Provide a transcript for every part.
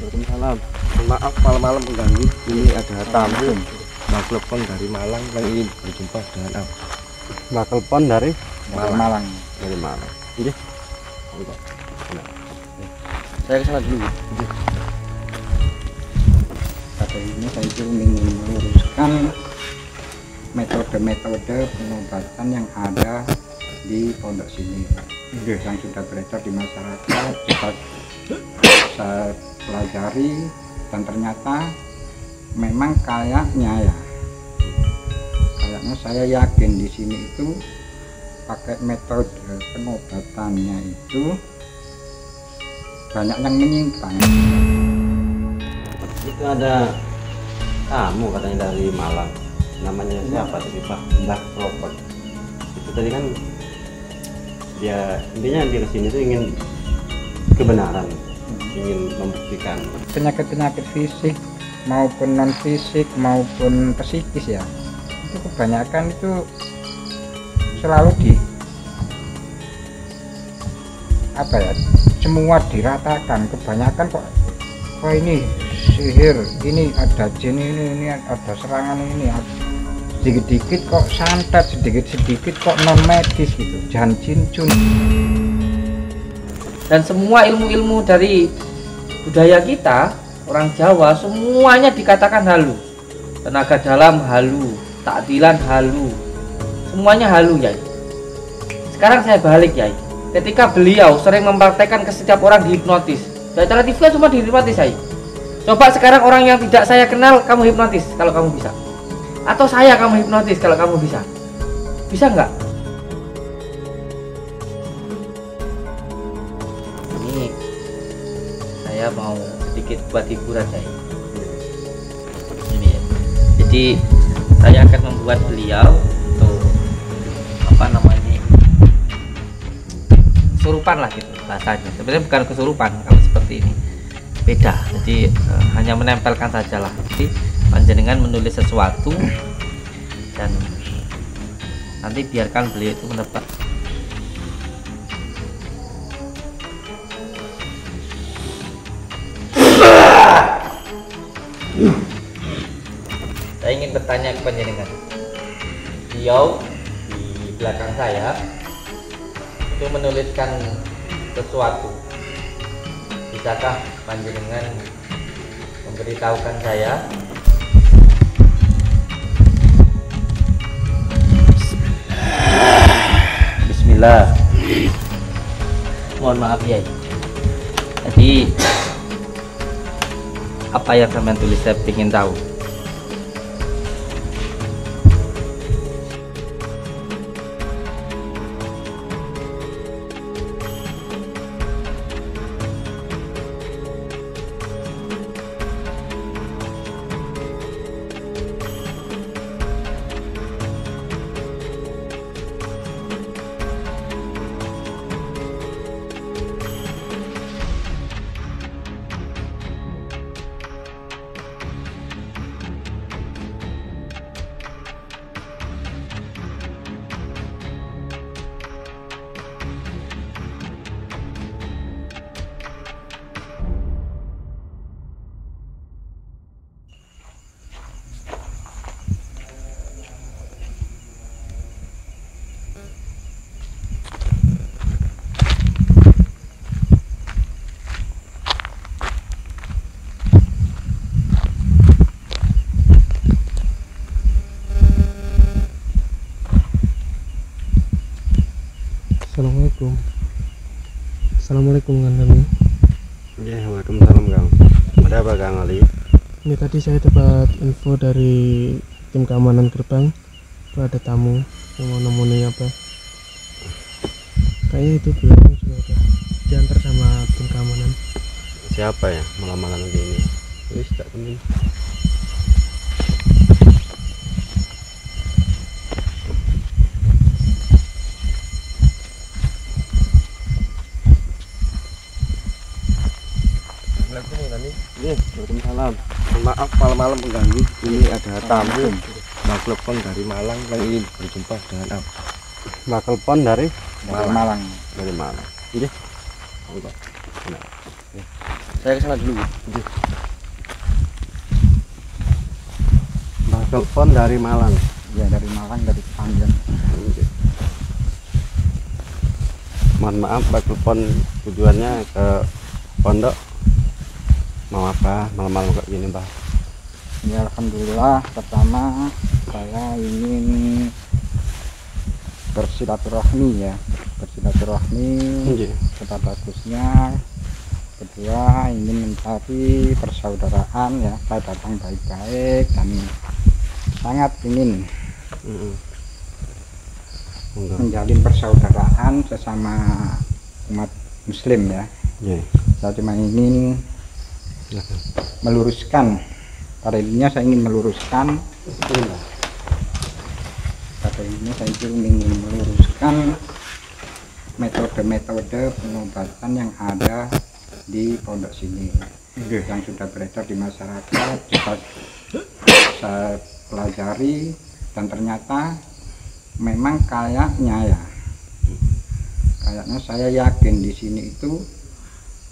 Waalaikumsalam. Maaf malam-malam mengganggu. Ini ada tamu Mbak Klepon dari Malang yang ingin berjumpa dengan aku. Mbak Klepon dari Malang. Dari Malang. Iya. Saya kesana dulu. Pada ini saya itu ingin meluruskan metode-metode pengobatan yang ada di pondok sini, yang sudah beredar di masyarakat. Saya pelajari dan ternyata memang kayaknya saya yakin di sini itu pakai metode pengobatannya itu banyak yang menyimpang. Itu ada tamu katanya dari Malang. Namanya siapa tadi Pak? Mbak Klepon. Itu tadi kan dia intinya dia kesini tuh ingin kebenaran, ingin membuktikan Penyakit-penyakit fisik maupun non fisik maupun psikis ya, itu kebanyakan itu selalu semua diratakan. Kebanyakan kok ini sihir, ini ada jin, ini ada serangan, ini sedikit-sedikit kok santet, sedikit-sedikit kok non medis gitu, jan jin jun. Dan semua ilmu-ilmu dari budaya kita orang Jawa semuanya dikatakan halu. Tenaga dalam halu, takdilan halu, semuanya halu ya. Sekarang saya balik ya, ketika beliau sering mempraktekkan ke setiap orang dihipnotis. Di acara TV semua dihipnotis saya. Coba sekarang orang yang tidak saya kenal kamu hipnotis kalau kamu bisa, atau saya kamu hipnotis kalau kamu bisa nggak? Ini saya mau sedikit buat hiburan saya. Ini ya. Jadi saya akan membuat beliau untuk kesurupan lah gitu bahasanya. Sebenarnya bukan kesurupan kalau seperti ini, beda. Jadi hanya menempelkan saja lah. Jadi panjenengan menulis sesuatu dan nanti biarkan beliau itu menebak. Saya ingin bertanya ke panjenengan. Beliau di belakang saya itu menuliskan sesuatu. Bisakah panjenengan memberitahukan saya? Bismillah. Mohon maaf ya. Jadi apa yang sampean tulis saya ingin tahu. Assalamualaikum Kang Dami. ya. Waalaikumsalam Kang. Ada apa Kang Ali? Ini tadi saya dapat info dari tim keamanan gerbang, itu ada tamu yang mau nemuni apa. Kayaknya itu belakang sudah diantar sama tim keamanan. Siapa ya malam-malam ini? Wis tak penting. Iya, waalaikumsalam. Maaf malam-malam mengganggu. Ini ada tamu Mbak Klepon dari Malang yang ingin berjumpa dengan aku. Mbak Klepon dari Malang. Dari Malang. Iya. Saya kesana dulu. Mbah telepon dari Malang. Ya dari Malang, dari Panjang. Mohon maaf, Mbak telepon tujuannya ke pondok. Mau apa malam-malam kayak gini, Mbak? Ya alhamdulillah, pertama saya ingin bersilaturahmi ya, Iya. kata bagusnya. Kedua ingin mencari persaudaraan ya, saya datang baik-baik dan sangat ingin menjalin persaudaraan sesama umat muslim ya. Iya. Saya cuma ingin meluruskan, pada intinya saya ingin meluruskan metode-metode pengobatan yang ada di pondok sini yang sudah beredar di masyarakat. Jika saya pelajari dan ternyata memang kayaknya saya yakin di sini itu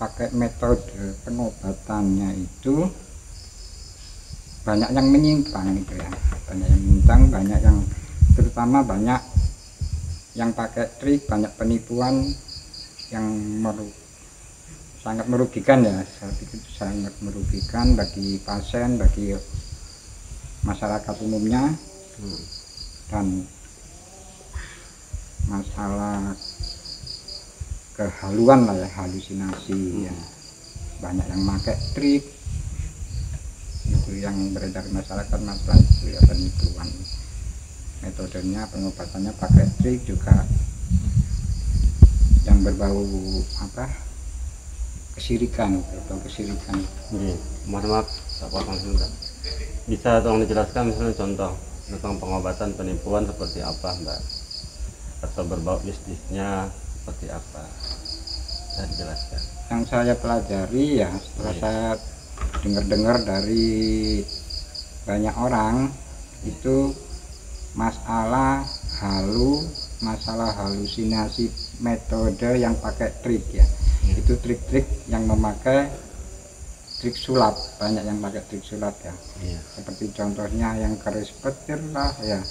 pakai metode pengobatannya itu banyak yang menyimpang gitu ya, banyak yang terutama banyak yang pakai trik, banyak penipuan yang sangat merugikan ya. Saya pikir itu sangat merugikan bagi pasien, bagi masyarakat umumnya. Dan masalah kehaluan lah ya, halusinasi ya, banyak yang pakai trik itu yang beredar di masyarakat, masalah itu ya, penipuan. Metodenya pengobatannya pakai trik juga yang berbau kesirikan. Iya. Mohon maaf, tak potong sebentar. Bisa tolong dijelaskan misalnya contoh tentang pengobatan penipuan seperti apa, Mbak? Atau berbau bisnisnya seperti apa? Saya dijelaskan. Yang saya pelajari ya, setelah saya dengar dari banyak orang itu masalah halusinasi, metode yang pakai trik ya. Itu trik-trik yang memakai trik sulap, banyak yang pakai trik sulap ya. Seperti contohnya yang keris petir lah ya,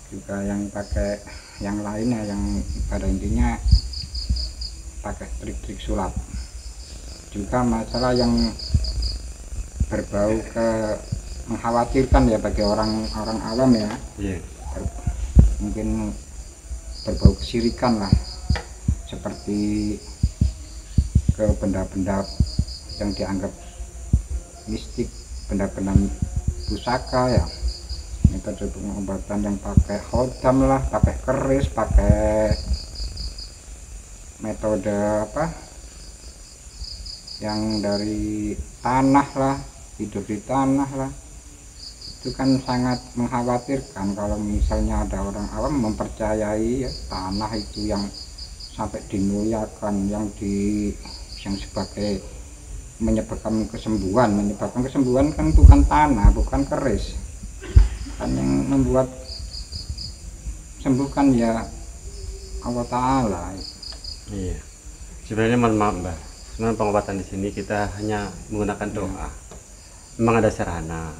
juga yang pakai yang lainnya yang pada intinya pakai trik-trik sulap. Juga masalah yang berbau ke mengkhawatirkan ya bagi orang-orang awam ya. Mungkin berbau kesirikan lah, seperti ke benda-benda yang dianggap mistik, benda-benda pusaka ya. Metode pengobatan yang pakai khodam lah, pakai keris, pakai metode yang dari tanah lah, tidur di tanah lah. Itu kan sangat mengkhawatirkan kalau misalnya ada orang awam mempercayai ya, tanah itu yang sampai dimuliakan, yang sebagai menyebabkan kesembuhan kan bukan tanah, bukan keris. Kan yang membuat sembuhkan ya Allah Ta'ala. Iya. Sebenarnya mohon maaf, Mbak. Sebenarnya pengobatan di sini kita hanya menggunakan doa. Memang ada sarana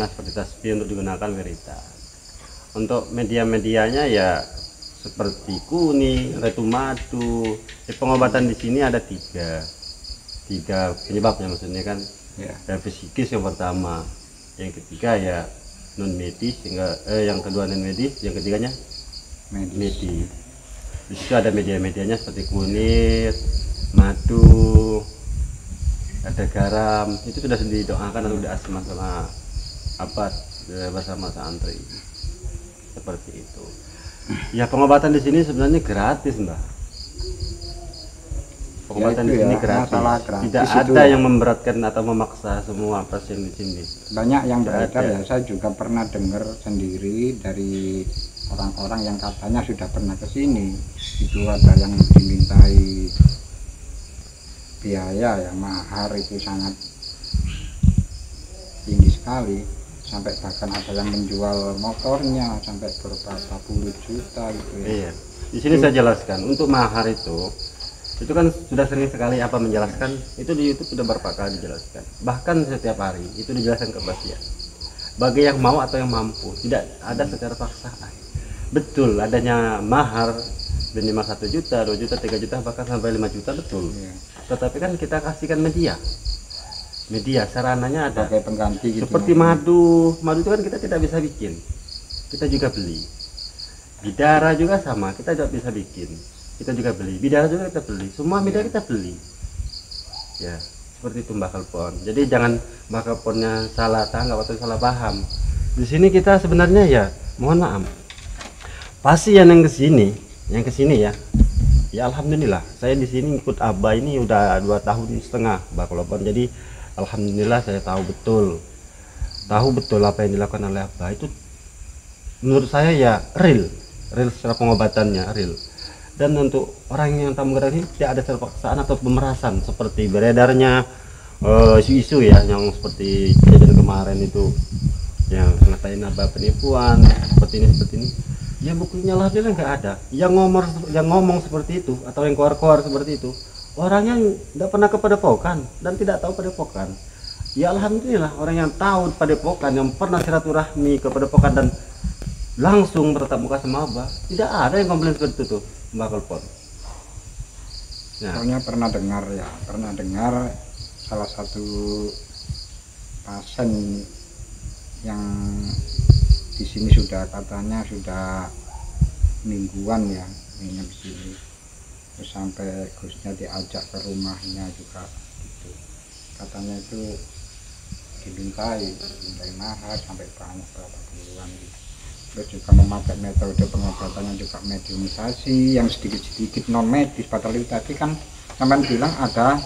seperti tasbih untuk digunakan wirita. Untuk media-medianya ya seperti kuning, retu madu. Pengobatan di sini ada tiga penyebabnya, maksudnya kan ya fisikis yang pertama, yang ketiga ya non medis, yang kedua non medis, yang ketiganya medis. Di situ ada media-medianya seperti kunyit, madu, ada garam. Itu sudah didoakan atau diasma sama bersama santri seperti itu. Ya pengobatan di sini sebenarnya gratis, Mbak. Pengobatan di sini gratis. Tidak ada yang memberatkan atau memaksa semua pasien di sini. Banyak yang beredar ya, saya juga pernah dengar sendiri dari orang-orang yang katanya sudah pernah ke sini. Itu ada yang dimintai biaya ya, mahar itu sangat tinggi sekali, sampai bahkan ada yang menjual motornya sampai beberapa puluh juta gitu ya. Iya. Di sini saya jelaskan, untuk mahar itu Itu kan sudah sering sekali apa menjelaskan, itu di YouTube sudah berapa kali dijelaskan, bahkan setiap hari itu dijelaskan kepada dia, bagi yang mau atau yang mampu, tidak ada secara paksaan. Betul adanya mahar minimal 1 juta, 2 juta, 3 juta, bahkan sampai 5 juta, betul. Tetapi kan kita kasihkan media sarananya ada pakai pengganti gitu. Seperti madu itu kan kita tidak bisa bikin, kita juga beli. Bidara juga sama, kita tidak bisa bikin, kita juga beli. Bidara juga kita beli, semua media kita beli. Ya, seperti itu Mbak Kelpon. Jadi jangan Mbak Kelponnya salah tanggap atau salah paham. Di sini kita sebenarnya ya, mohon maaf, pasien yang kesini ya. Ya alhamdulillah, saya di sini ikut Abah ini udah 2,5 tahun Mbak Kelpon. Jadi alhamdulillah saya tahu betul apa yang dilakukan oleh Abah itu menurut saya ya real secara pengobatannya real. Dan untuk orang yang tamu gerak ini tidak ada terpaksaan atau pemerasan seperti beredarnya isu-isu ya, yang seperti kejadian kemarin itu yang ngatain Abah penipuan seperti ini. Ya buktinya lah dia nggak ada. Yang ngomong seperti itu atau yang keluar seperti itu orangnya tidak pernah ke Padepokan dan tidak tahu Padepokan. Ya alhamdulillah orang yang tahu Padepokan, yang pernah silaturahmi ke Padepokan dan langsung bertatap muka sama Abah, tidak ada yang komplain seperti itu tuh Mbak Kelpon. Nah, soalnya pernah dengar salah satu pasien yang di sini katanya sudah mingguan ya nginep di sini, terus sampai Gusnya diajak ke rumahnya juga gitu, katanya itu dimintai mahar sampai banyak berapa puluhan gitu. Terus juga memakai metode pengobatannya juga mediumisasi yang sedikit non medis, padahal tadi kan teman bilang ada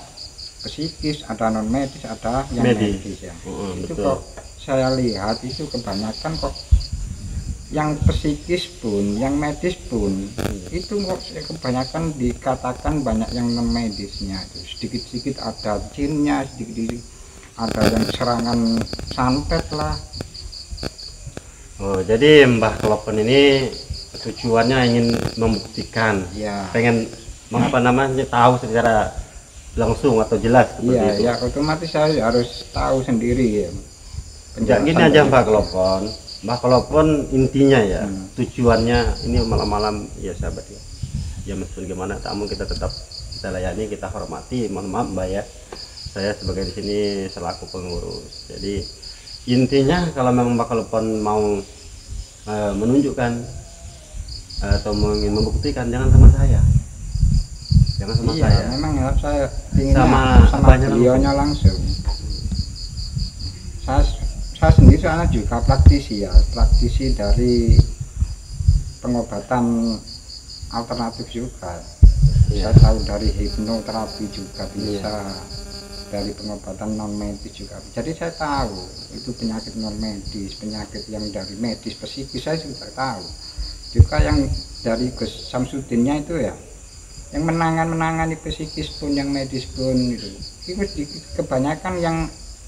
psikis, ada non medis, ada yang medis ya. Itu betul. Kok saya lihat itu kebanyakan kok yang psikis pun, yang medis pun itu kok kebanyakan dikatakan banyak yang non medisnya itu. Sedikit-sedikit ada jinnya, sedikit ada yang serangan santet lah. Oh, jadi Mbah Kelpon ini tujuannya ingin membuktikan, ya, pengen tahu secara langsung atau jelas seperti itu. Ya otomatis saya harus tahu sendiri ya. Enggak gini aja Mbah Kelpon intinya ya, tujuannya ini malam-malam ya sahabat ya. Ya meskipun gimana tamu kita tetap kita layani, kita hormati. Mohon maaf Mbak ya, saya sebagai di sini selaku pengurus. Jadi intinya kalau memang Mbak Kelpon mau menunjukkan atau ingin membuktikan, jangan sama saya, saya. Memang ya saya ingin sama beliaunya langsung. Saya sendiri soalnya juga praktisi dari pengobatan alternatif juga. Saya tahu dari hipnoterapi juga bisa, dari pengobatan non medis juga. Jadi saya tahu itu penyakit non medis, penyakit yang dari medis psikis saya sudah tahu. Juga yang dari Gus Samsudinnya itu ya, yang menangani psikis pun, yang medis pun itu kebanyakan yang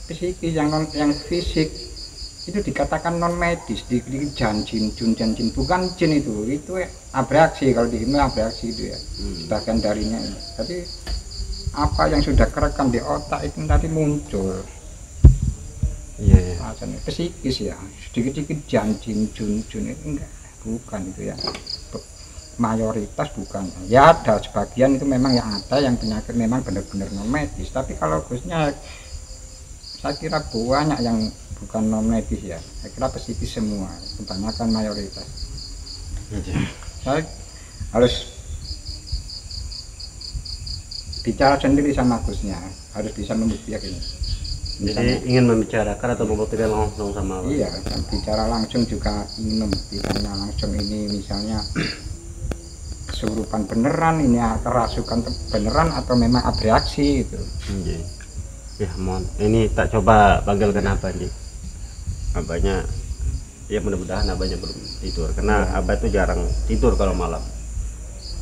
psikis, yang fisik itu dikatakan non medis, di jin, bukan jin itu abreaksi. Kalau di hipno abreaksi itu ya, sebagian darinya ini. Jadi apa yang sudah kerekam di otak itu tadi muncul. Psikis ya, sedikit-sedikit jin itu enggak, bukan itu ya, mayoritas bukan ya, ada sebagian itu memang yang ada yang penyakit memang benar-benar non medis. Tapi kalau Gusnya saya kira banyak yang bukan non medis ya, saya kira psikis semua, kebanyakan mayoritas. Saya harus bicara sendiri sama Gusnya, harus bisa membuktikan ini. Jadi ingin membicarakan atau membuktikan langsung sama Abah? Iya, dan bicara langsung juga ingin membuktikannya langsung. Ini misalnya kesurupan beneran, ini kerasukan beneran atau memang abreaksi itu. Ya mohon, ini tak coba panggilkan Abah nih. Abahnya ya mudah-mudahan Abahnya belum tidur, karena Abah itu jarang tidur kalau malam.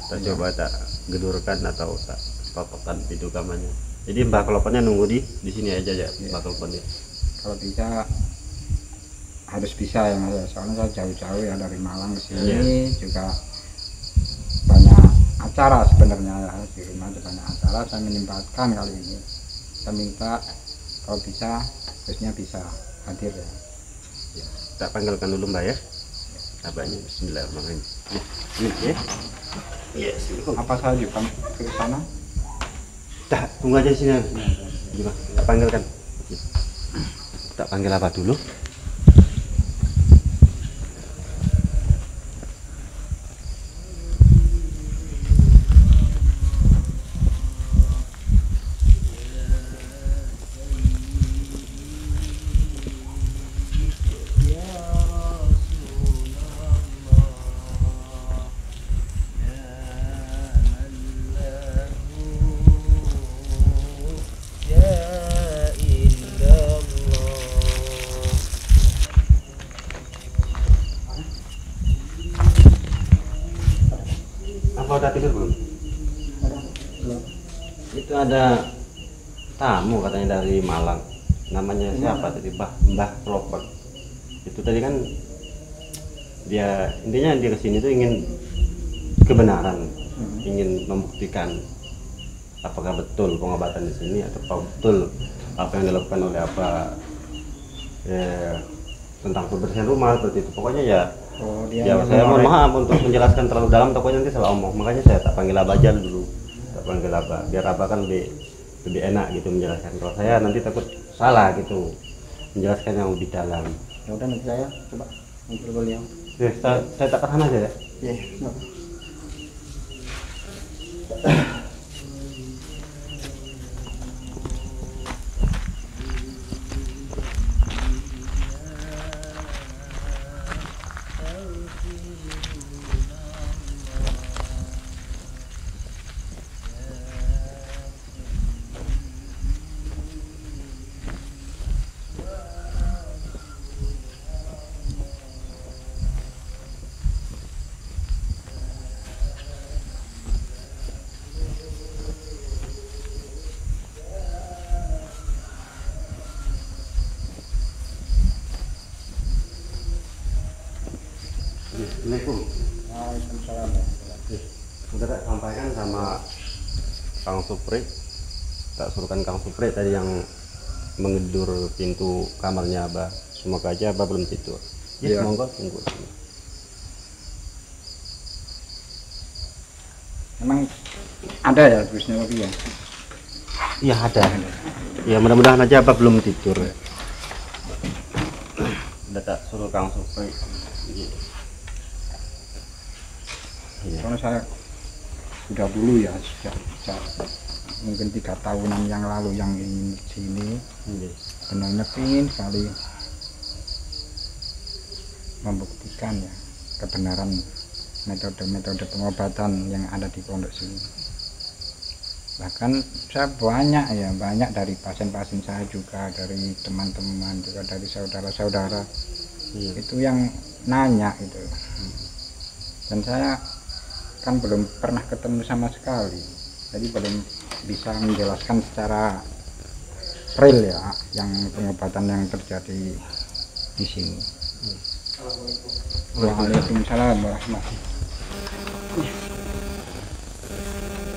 Kita coba tak gedurkan atau tak patokan pintu kamarnya. Jadi Mbak Kelponnya nunggu di sini aja ya, Mbak Kelponnya. Kalau bisa harus bisa ya, soalnya saya jauh-jauh ya dari Malang ke sini. Juga banyak acara sebenarnya ya, di rumah ada banyak acara, saya menyempatkan kali ini. Saya minta kalau bisa bosnya bisa hadir ya. Ya, tak panggilkan dulu Mbak ya. Abahnya Bismillahirrahmanirrahim. Ini ya. Yes. Apa saya juga ke sana? Dah, tunggu aja di sini. Gimana? Tak panggilkan. Tak panggil apa dulu? Apa udah tidur belum? Itu ada tamu katanya dari Malang. Namanya siapa tadi? Mbah Robert. Itu tadi kan dia intinya dia kesini tuh ingin kebenaran, ingin membuktikan apakah betul pengobatan di sini atau betul apa yang dilakukan oleh apa ya, tentang kebersihan rumah seperti itu. Pokoknya ya. Oh, dia Ya saya mohon maaf untuk menjelaskan terlalu dalam, takutnya nanti salah omong, makanya saya tak panggil Abah aja dulu, tak panggil Abah biar Abah kan lebih enak gitu menjelaskan. Kalau saya nanti takut salah gitu menjelaskan yang lebih dalam. ya udah nanti saya coba manggil beliau. Ya, saya tak tahan aja ya. Iya. Assalamualaikum. Waalaikumsalam. Sudah tak sampaikan sama Kang Supri, tak suruhkan Kang Supri tadi yang mengedur pintu kamarnya Abah. Semoga aja Abah belum tidur. Ya, Iya. monggo tunggu. Emang ada ya tulisnya lagi ya? Iya ada. Ya mudah-mudahan aja Abah belum tidur. Udah tak suruh Kang Supri. Iya. Soalnya saya sudah dulu ya, sejak mungkin 3 tahunan yang lalu yang ingin sini, Iya. benar-benar ingin sekali membuktikan ya kebenaran metode-metode pengobatan yang ada di pondok sini. Bahkan saya banyak dari pasien-pasien saya juga, dari teman-teman juga, dari saudara-saudara Iya. itu yang nanya itu. Dan saya kan belum pernah ketemu sama sekali, jadi belum bisa menjelaskan secara real ya yang pengobatan yang terjadi di sini. Waalaikumsalam warahmatullahi.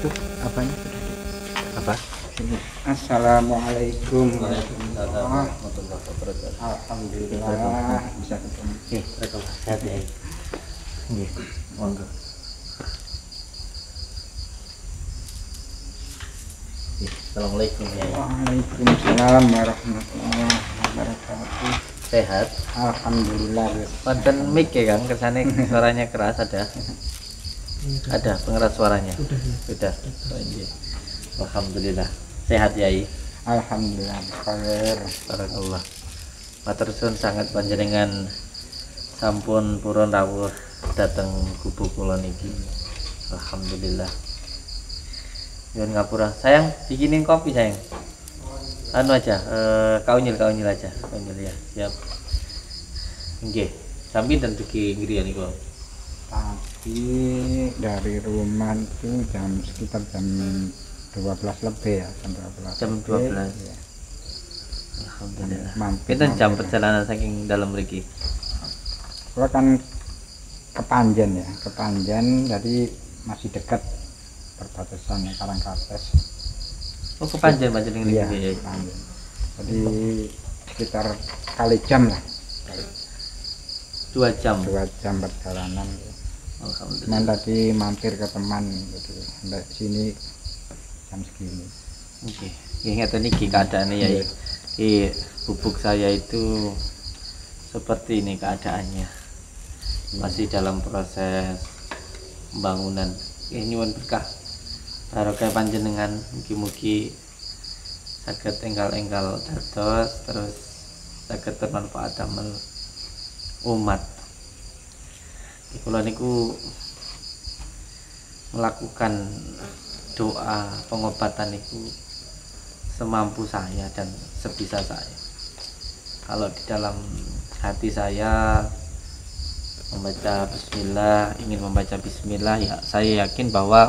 Tuh apanya sudah Apa? sini. Assalamualaikum Waalaikumsalam warahmatullahi wabarakatuh. Alhamdulillah bisa ketemu. Sehat ya. Nggih, monggo. Assalamualaikum ya. Waalaikumsalam warahmatullahi wabarakatuh. Sehat. Alhamdulillah. Konten mic ya Kang, kesane suaranya keras ada. Ada pengeras suaranya. Sudah. Oh, iya. Alhamdulillah. Sehat Yai. Alhamdulillah khair. Barakallah. Matur suwun sangat panjenengan sampun purun rawuh dateng gubuk kula niki. Alhamdulillah. Nyuwun ngapura. Sayang, bikinin kopi sayang. Anu aja, kaunyil aja. Kaunyil ya. Siap. Nggih. Sambil dan dugi ngriya niku. Tapi dari rumah itu sekitar jam 12 lebih ya, Jam 12. Ya. Alhamdulillah. Mampir, Pinten jam mampir. perjalanan saking dalam mriki? Kalau kan ke Panjen ya, ke Panjen, jadi masih dekat perbatasan Karangkates. Oh, kepanjen panjenengan Iya, iki ya. Panjen. Jadi sekitar kali jam lah, 2 jam. 2 jam perjalanan. Alhamdulillah. Cuman tadi mampir ke teman gitu, sampai sini jam segini. Oke. Ingat ini keadaannya ya. Iya. Bubuk saya itu seperti ini keadaannya. Masih dalam proses pembangunan. Nyuwun berkah. Barokah panjenengan mugi-mugi saged enggal-enggal dados terus saged bermanfaat damel umat. Kula niku melakukan doa pengobatan itu semampu saya dan sebisa saya. Kalau di dalam hati saya membaca bismillah, ingin membaca bismillah, ya saya yakin bahwa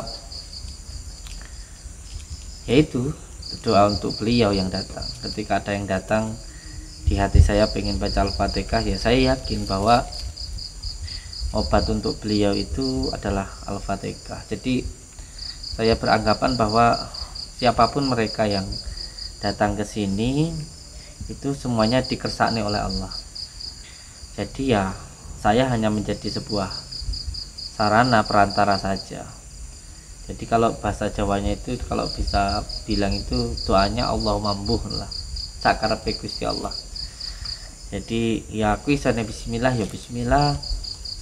yaitu doa untuk beliau yang datang. Ketika ada yang datang di hati saya pengen baca Al-Fatihah, ya saya yakin bahwa obat untuk beliau itu adalah Al-Fatihah. Jadi saya beranggapan bahwa siapapun mereka yang datang ke sini itu semuanya dikersakni oleh Allah. Jadi ya saya hanya menjadi sebuah sarana perantara saja. Jadi kalau bahasa Jawanya itu kalau bisa bilang itu doanya Allahumma mbuh lah sakarepe Gusti Allah. Jadi ya aku isane bismillah ya bismillah,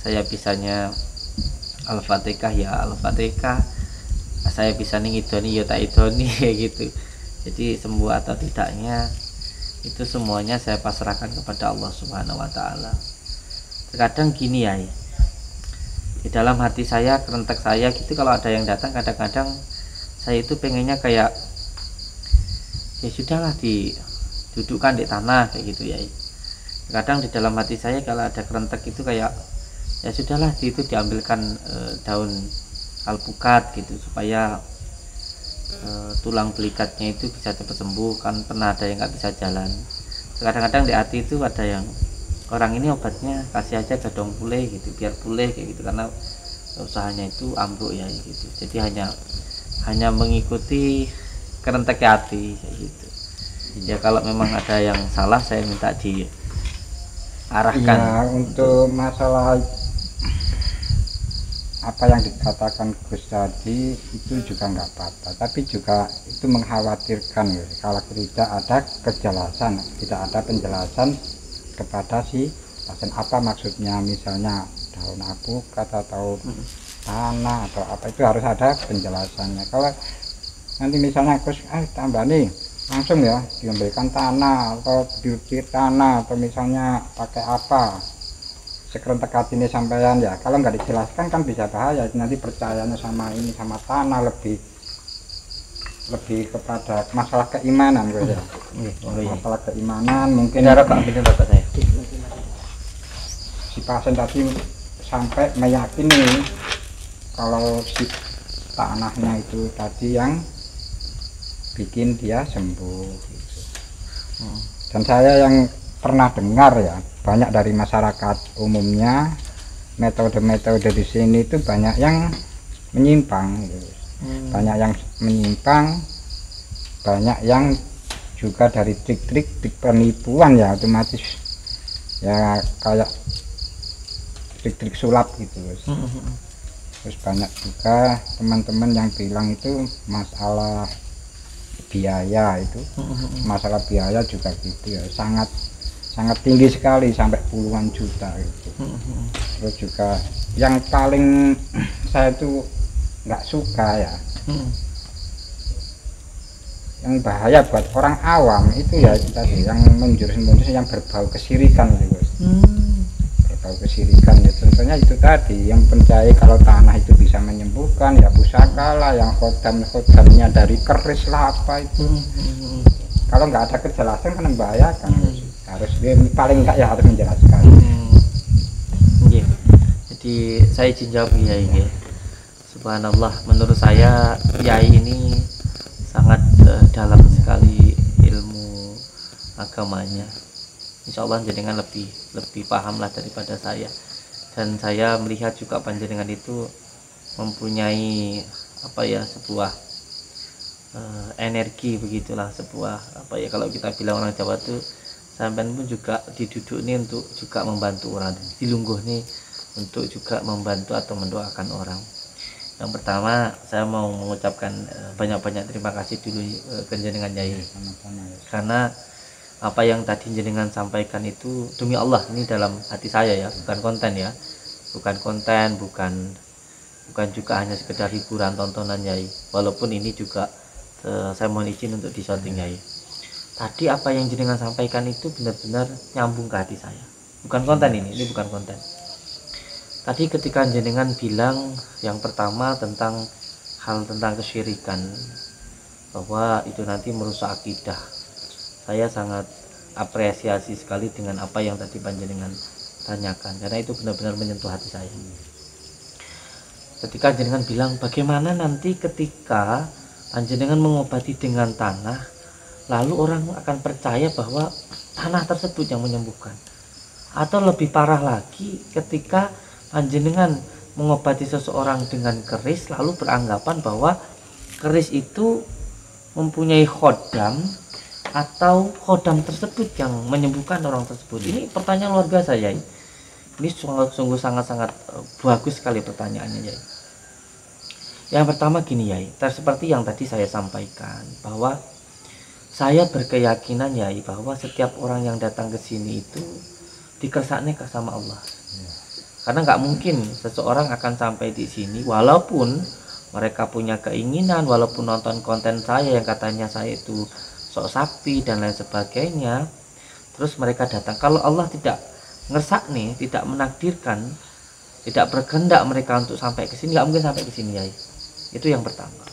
saya bisanya Al-Fatihah ya Al-Fatihah, saya bisa ngidoni ya tak idoni gitu. Jadi sembuh atau tidaknya itu semuanya saya pasrahkan kepada Allah Subhanahu wa taala. Terkadang gini ya, di dalam hati saya, kerentek saya gitu, kalau ada yang datang kadang-kadang saya itu pengennya kayak ya sudahlah didudukkan di tanah kayak gitu ya. Kadang di dalam hati saya kalau ada kerentek itu kayak ya sudahlah itu diambilkan daun alpukat gitu supaya tulang belikatnya itu bisa cepat sembuh, kan pernah ada yang nggak bisa jalan. Kadang-kadang di hati itu ada yang orang ini obatnya kasih aja gadong pulih gitu biar pulih kayak gitu, karena usahanya itu ambruk ya gitu. Jadi hanya mengikuti kerentek hati kayak gitu. Ya kalau memang ada yang salah saya minta diarahkan. Ya, untuk masalah apa yang dikatakan Gus tadi itu juga nggak apa-apa, tapi juga itu mengkhawatirkan ya, kalau tidak ada kejelasan, tidak ada penjelasan kepada si pasien apa maksudnya, misalnya daun alpukat atau tanah atau apa, itu harus ada penjelasannya. Kalau nanti misalnya Gus tambah nih langsung ya diambilkan tanah atau diukir tanah atau misalnya pakai apa sekerentek hati ini sampean ya, kalau nggak dijelaskan kan bisa bahaya, nanti percayanya sama ini sama tanah lebih kepada masalah keimanan gitu ya. Masalah keimanan mungkin saya. Si pasien tadi sampai meyakini kalau si tanahnya itu tadi yang bikin dia sembuh gitu. Dan saya yang pernah dengar ya, banyak dari masyarakat umumnya metode-metode di sini itu banyak yang menyimpang gitu. Banyak yang menyimpang, banyak yang juga dari trik-trik penipuan ya, otomatis ya kayak trik-trik sulap gitu. Terus banyak juga teman-teman yang bilang itu masalah biaya itu, masalah biaya juga gitu ya, sangat tinggi sekali sampai puluhan juta gitu. Terus juga yang paling saya tuh nggak suka ya, yang bahaya buat orang awam itu ya itu tadi yang menjurus yang berbau kesirikan gitu. Berbau kesirikan ya, contohnya itu tadi yang percaya kalau tanah itu bisa menyembuhkan ya pusaka lah, yang khodamnya dari keris lah apa itu. Kalau nggak ada kejelasan kan membahayakan. Harus dia paling enggak ya harus menjelaskan. Jadi saya izin jawab ya ini. Subhanallah, menurut saya Yai ini sangat dalam sekali ilmu agamanya. Insya Allah jenengan lebih paham lah daripada saya. Dan saya melihat juga panjenengan itu mempunyai apa ya, sebuah energi begitulah, sebuah apa ya, kalau kita bilang orang Jawa tuh, sampean pun juga diduduk nih untuk juga membantu orang, dilungguh nih untuk juga membantu atau mendoakan orang. Yang pertama saya mau mengucapkan banyak-banyak terima kasih dulu ke jenengan Yai, karena apa yang tadi jenengan sampaikan itu demi Allah ini dalam hati saya ya, bukan konten ya, bukan konten, bukan juga hanya sekedar hiburan tontonan Yai, walaupun ini juga saya mohon izin untuk disyuting Yai. Tadi apa yang jenengan sampaikan itu benar-benar nyambung ke hati saya, bukan konten, ini bukan konten. Tadi ketika jenengan bilang yang pertama tentang kesyirikan, bahwa itu nanti merusak akidah, saya sangat apresiasi sekali dengan apa yang tadi panjenengan tanyakan, karena itu benar-benar menyentuh hati saya. Ketika jenengan bilang bagaimana nanti ketika panjenengan mengobati dengan tanah, lalu orang akan percaya bahwa tanah tersebut yang menyembuhkan, atau lebih parah lagi ketika panjenengan mengobati seseorang dengan keris, lalu beranggapan bahwa keris itu mempunyai khodam, atau khodam tersebut yang menyembuhkan orang tersebut. Ini pertanyaan luar biasa ya. Ini sungguh sangat-sangat bagus sekali pertanyaannya ya. Yang pertama gini ya, seperti yang tadi saya sampaikan, bahwa saya berkeyakinan ya, bahwa setiap orang yang datang ke sini itu dikersakne sama Allah. Karena nggak mungkin seseorang akan sampai di sini walaupun mereka punya keinginan, walaupun nonton konten saya yang katanya saya itu sok sakti dan lain sebagainya, terus mereka datang. Kalau Allah tidak ngersak nih, tidak menakdirkan, tidak berkehendak mereka untuk sampai ke sini, nggak mungkin sampai ke sini ya. Itu yang pertama.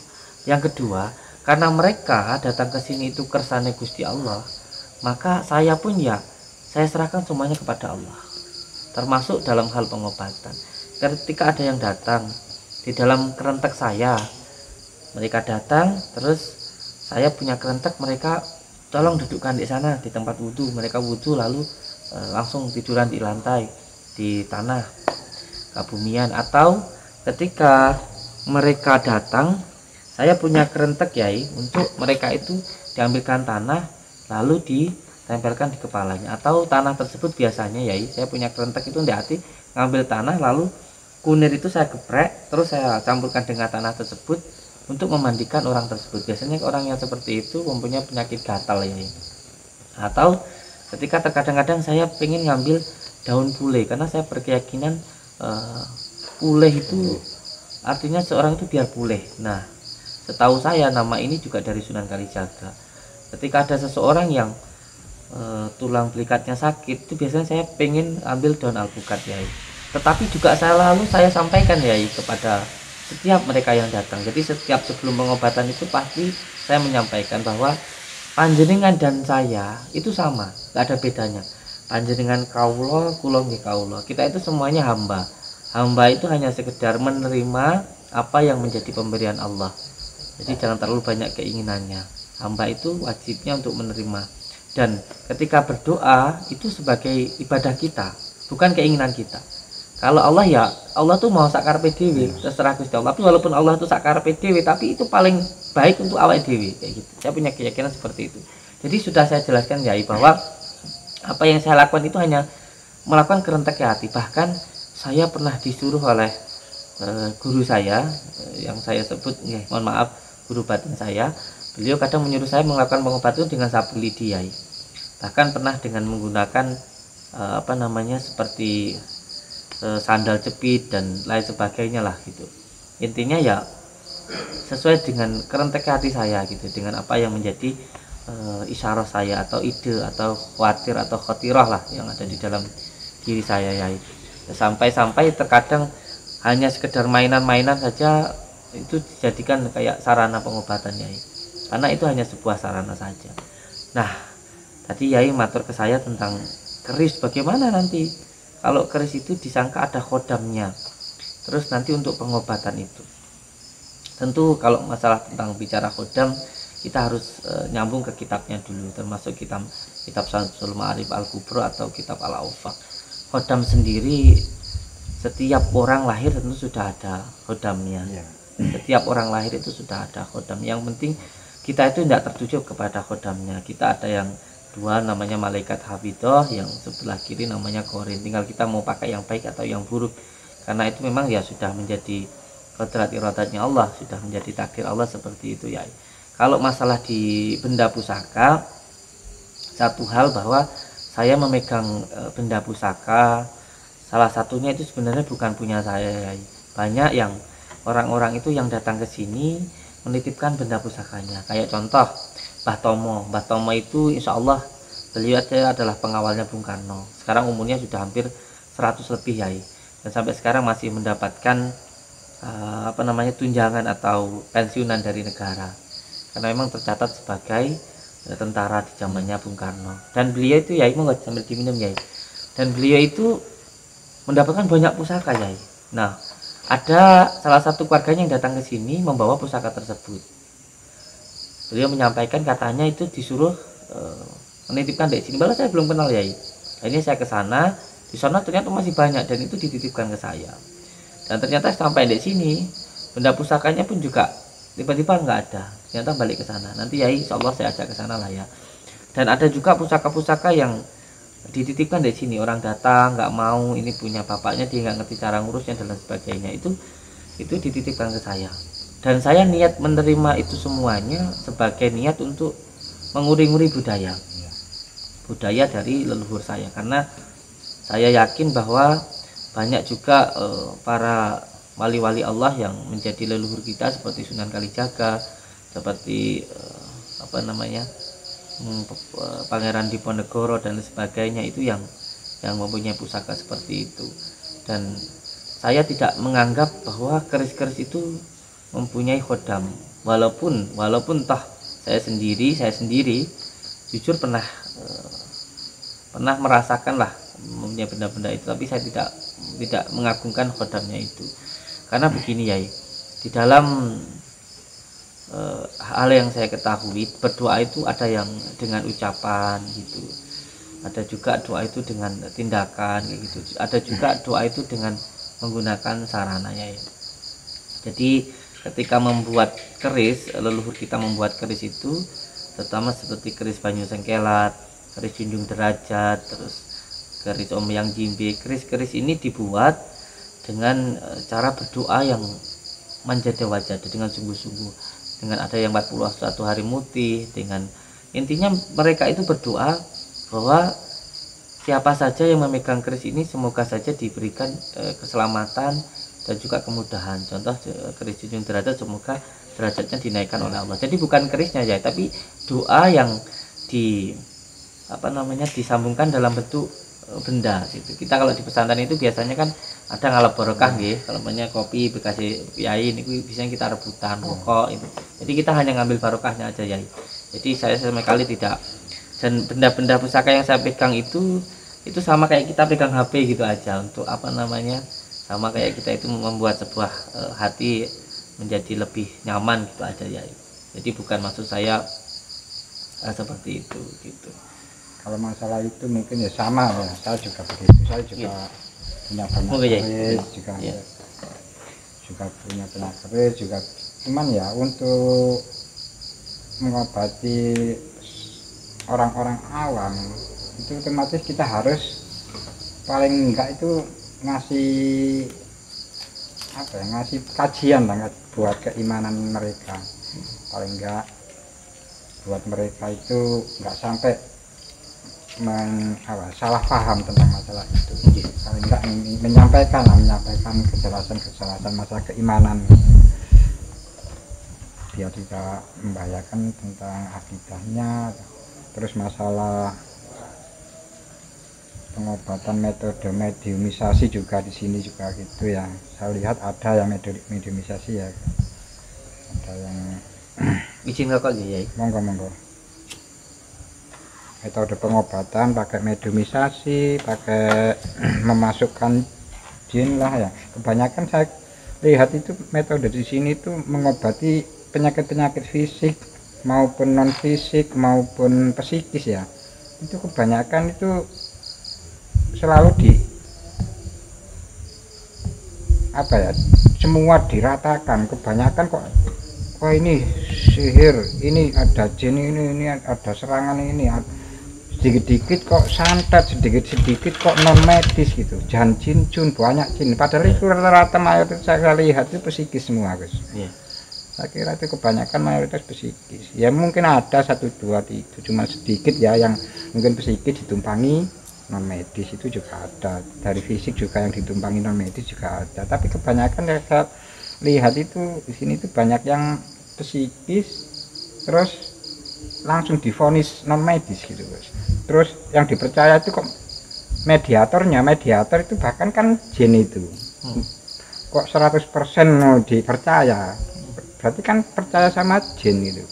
Yang kedua, karena mereka datang ke sini itu kersane Gusti Allah, maka saya pun ya, saya serahkan semuanya kepada Allah, termasuk dalam hal pengobatan. Ketika ada yang datang di dalam kerentek saya, mereka datang terus saya punya kerentek, mereka tolong dudukkan di sana di tempat wudhu, mereka wudhu lalu langsung tiduran di lantai, di tanah kebumian. Atau ketika mereka datang, saya punya kerentek Yai, untuk mereka itu diambilkan tanah lalu ditempelkan di kepalanya, atau tanah tersebut biasanya Yai, saya punya kerentek itu di hati, ngambil tanah lalu kunir itu saya geprek, terus saya campurkan dengan tanah tersebut untuk memandikan orang tersebut. Biasanya orang yang seperti itu mempunyai penyakit gatal ya. Atau ketika terkadang-kadang saya pengen ngambil daun pule, karena saya berkeyakinan pule itu artinya seorang itu biar pulih. Nah, setahu saya nama ini juga dari Sunan Kalijaga. Ketika ada seseorang yang tulang belikatnya sakit, itu biasanya saya pengen ambil daun alpukat ya. Tetapi juga saya sampaikan ya kepada setiap mereka yang datang. Jadi setiap sebelum pengobatan itu pasti saya menyampaikan bahwa panjenengan dan saya itu sama, nggak ada bedanya. Panjenengan kaulo, kula nggih kaulo. Kita itu semuanya hamba. Hamba itu hanya sekedar menerima apa yang menjadi pemberian Allah. Jadi jangan terlalu banyak keinginannya. Hamba itu wajibnya untuk menerima. Dan ketika berdoa itu sebagai ibadah kita, bukan keinginan kita. Kalau Allah ya, Allah tuh mau sakar PDW, terserah Gusti Allah. Tapi walaupun Allah tuh sakar PDW, tapi itu paling baik untuk awal dewi kayak gitu. Saya punya keyakinan seperti itu. Jadi sudah saya jelaskan ya bahwa apa yang saya lakukan itu hanya melakukan kerentek hati. Bahkan saya pernah disuruh oleh guru saya yang saya sebut, mohon maaf, guru batin saya. Beliau kadang menyuruh saya melakukan pengobatan dengan sapu lidi ya. Bahkan pernah dengan menggunakan seperti sandal jepit dan lain sebagainya lah gitu. Intinya ya sesuai dengan kerentek hati saya gitu, dengan apa yang menjadi isyarah saya atau ide atau khawatir atau khotirah lah yang ada di dalam diri saya ya. Sampai terkadang hanya sekedar mainan-mainan saja itu dijadikan kayak sarana pengobatan ya. Karena itu hanya sebuah sarana saja. Nah, tadi Yai matur ke saya tentang keris, bagaimana nanti kalau keris itu disangka ada khodamnya, terus nanti untuk pengobatan itu. Tentu kalau masalah tentang bicara khodam, kita harus nyambung ke kitabnya dulu, termasuk kitab Syamsul Ma'arif Al-Kubro atau kitab Al-Awfaq. Khodam sendiri, setiap orang lahir tentu sudah ada khodamnya. Setiap orang lahir itu sudah ada khodam. Yang penting kita itu tidak tertuju kepada khodamnya. Kita ada yang dua namanya malaikat hafidhah, yang sebelah kiri namanya qorin. Tinggal kita mau pakai yang baik atau yang buruk. Karena itu memang ya sudah menjadi kodrat iradatnya Allah, sudah menjadi takdir Allah seperti itu ya. Kalau masalah di benda pusaka, satu hal bahwa saya memegang benda pusaka, salah satunya itu sebenarnya bukan punya saya. Banyak yang orang-orang itu yang datang ke sini menitipkan benda pusakanya. Kayak contoh Mbah Tomo. Mbah Tomo itu insya Allah beliau adalah pengawalnya Bung Karno. Sekarang umurnya sudah hampir 100 lebih ya. Dan sampai sekarang masih mendapatkan tunjangan atau pensiunan dari negara. Karena memang tercatat sebagai tentara di zamannya Bung Karno. Dan beliau itu ya, mau nggak sambil diminum ya. Dan beliau itu mendapatkan banyak pusaka ya. Nah, ada salah satu keluarganya yang datang ke sini membawa pusaka tersebut. Beliau menyampaikan katanya itu disuruh menitipkan di sini. Padahal saya belum kenal ya. Akhirnya saya ke sana, di sana ternyata masih banyak dan itu dititipkan ke saya. Dan ternyata sampai di sini benda pusakanya pun juga tiba-tiba nggak ada. Ternyata balik ke sana. Nanti ya insya Allah saya ajak ke sana lah ya. Dan ada juga pusaka-pusaka yang dititipkan di sini, orang datang nggak mau, ini punya bapaknya, dia nggak ngerti cara ngurusnya dan lain sebagainya, itu dititipkan ke saya. Dan saya niat menerima itu semuanya sebagai niat untuk menguri-nguri budaya dari leluhur saya, karena saya yakin bahwa banyak juga para wali-wali Allah yang menjadi leluhur kita seperti Sunan Kalijaga, seperti Pangeran Diponegoro dan sebagainya, itu yang mempunyai pusaka seperti itu. Dan saya tidak menganggap bahwa keris-keris itu mempunyai khodam, walaupun toh saya sendiri jujur pernah merasakan lah mempunyai benda-benda itu, tapi saya tidak mengagungkan khodamnya itu. Karena begini ya, di dalam hal yang saya ketahui, berdoa itu ada yang dengan ucapan gitu, ada juga doa itu dengan tindakan gitu, ada juga doa itu dengan menggunakan sarananya ya. Jadi ketika membuat keris, leluhur kita membuat keris itu, terutama seperti keris Banyu Sengkelat, keris Junjung Derajat, terus keris Omyang Jimbe, keris-keris ini dibuat dengan cara berdoa yang manjada wajada, dengan sungguh-sungguh, dengan ada yang 41 hari mutih, dengan intinya mereka itu berdoa bahwa siapa saja yang memegang keris ini semoga saja diberikan keselamatan dan juga kemudahan. Contoh keris Junjung Derajat, semoga derajatnya dinaikkan oleh Allah. Jadi bukan kerisnya ya, tapi doa yang disambungkan dalam bentuk benda gitu. Kita kalau di pesantren itu biasanya kan ada ngalap barokah nggih, kalau banyak kopi bekas yai niku biasanya kita rebutan rokok itu. Jadi kita hanya ngambil barokahnya aja yai. Jadi saya sama sekali tidak, dan benda-benda pusaka yang saya pegang itu sama kayak kita pegang HP gitu aja, untuk sama kayak kita itu membuat sebuah hati menjadi lebih nyaman gitu aja yai. Jadi bukan maksud saya seperti itu gitu. Kalau masalah itu mungkin ya sama ya, saya juga begitu, saya juga punya banyak keris, juga punya banyak keris juga, cuman ya untuk mengobati orang-orang awam itu otomatis kita harus paling enggak itu ngasih kajian lah buat keimanan mereka, paling enggak buat mereka itu enggak sampai salah paham tentang masalah itu. Paling enggak menyampaikan kejelasan masalah keimanan, biar tidak membahayakan tentang akidahnya. Terus masalah pengobatan metode mediumisasi juga di sini juga gitu ya. Saya lihat ada yang mediumisasi ya, ada yang izin kakak ya. Monggo. Metode pengobatan pakai mediumisasi, pakai memasukkan jin lah ya. Kebanyakan saya lihat itu metode di sini tuh mengobati penyakit-penyakit fisik maupun non fisik maupun psikis ya. Itu kebanyakan itu selalu semua diratakan, kebanyakan kok ini sihir, ini ada jin, ini ada serangan, ini sedikit-sedikit kok santet, sedikit-sedikit kok non medis gitu, jangan jin banyak jin, padahal itu rata-rata mayoritas saya lihat itu psikis semua guys. Saya kira itu kebanyakan mayoritas psikis, ya mungkin ada 1, 2, 3 cuma sedikit ya yang mungkin psikis ditumpangi non medis, itu juga ada, dari fisik juga yang ditumpangi non medis juga ada, tapi kebanyakan ya saya lihat itu di sini itu banyak yang psikis terus langsung divonis non medis gitu guys. Terus yang dipercaya itu kok mediator itu bahkan kan jin itu kok 100% mau dipercaya, berarti kan percaya sama jin gitu.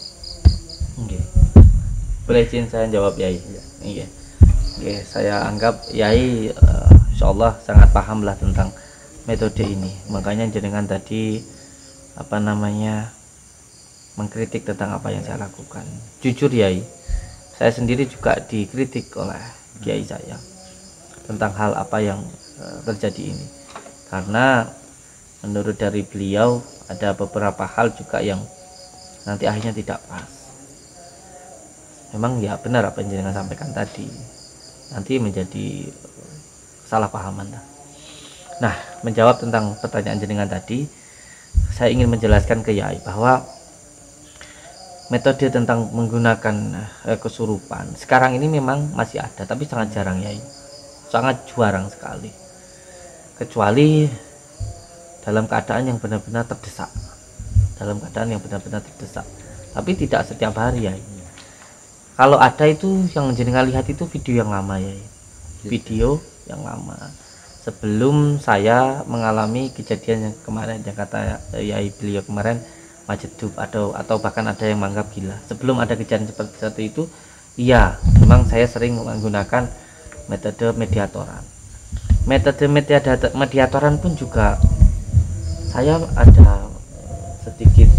Boleh izin saya jawab Yai? Iya. Oke, saya anggap Yai insyaallah sangat paham lah tentang metode ini, makanya jenengan tadi mengkritik tentang apa yang saya lakukan. Jujur Yai, saya sendiri juga dikritik oleh Kiai saya tentang hal apa yang terjadi ini, karena menurut dari beliau ada beberapa hal juga yang nanti akhirnya tidak pas. Memang ya benar apa yang jenengan sampaikan tadi, nanti menjadi kesalahpahaman. Nah, menjawab tentang pertanyaan jenengan tadi, saya ingin menjelaskan ke Yai bahwa metode tentang menggunakan kesurupan sekarang ini memang masih ada, tapi sangat jarang Yai, sangat jarang sekali, kecuali dalam keadaan yang benar-benar terdesak, tapi tidak setiap hari Yai. Kalau ada itu yang jenengan lihat itu video yang lama Yai, video yang lama sebelum saya mengalami kejadian yang kemarin yang kata Yai beliau kemarin majedub atau bahkan ada yang menganggap gila. Sebelum ada kejadian seperti itu, iya memang saya sering menggunakan metode mediatoran. Metode mediatoran pun juga saya ada sedikit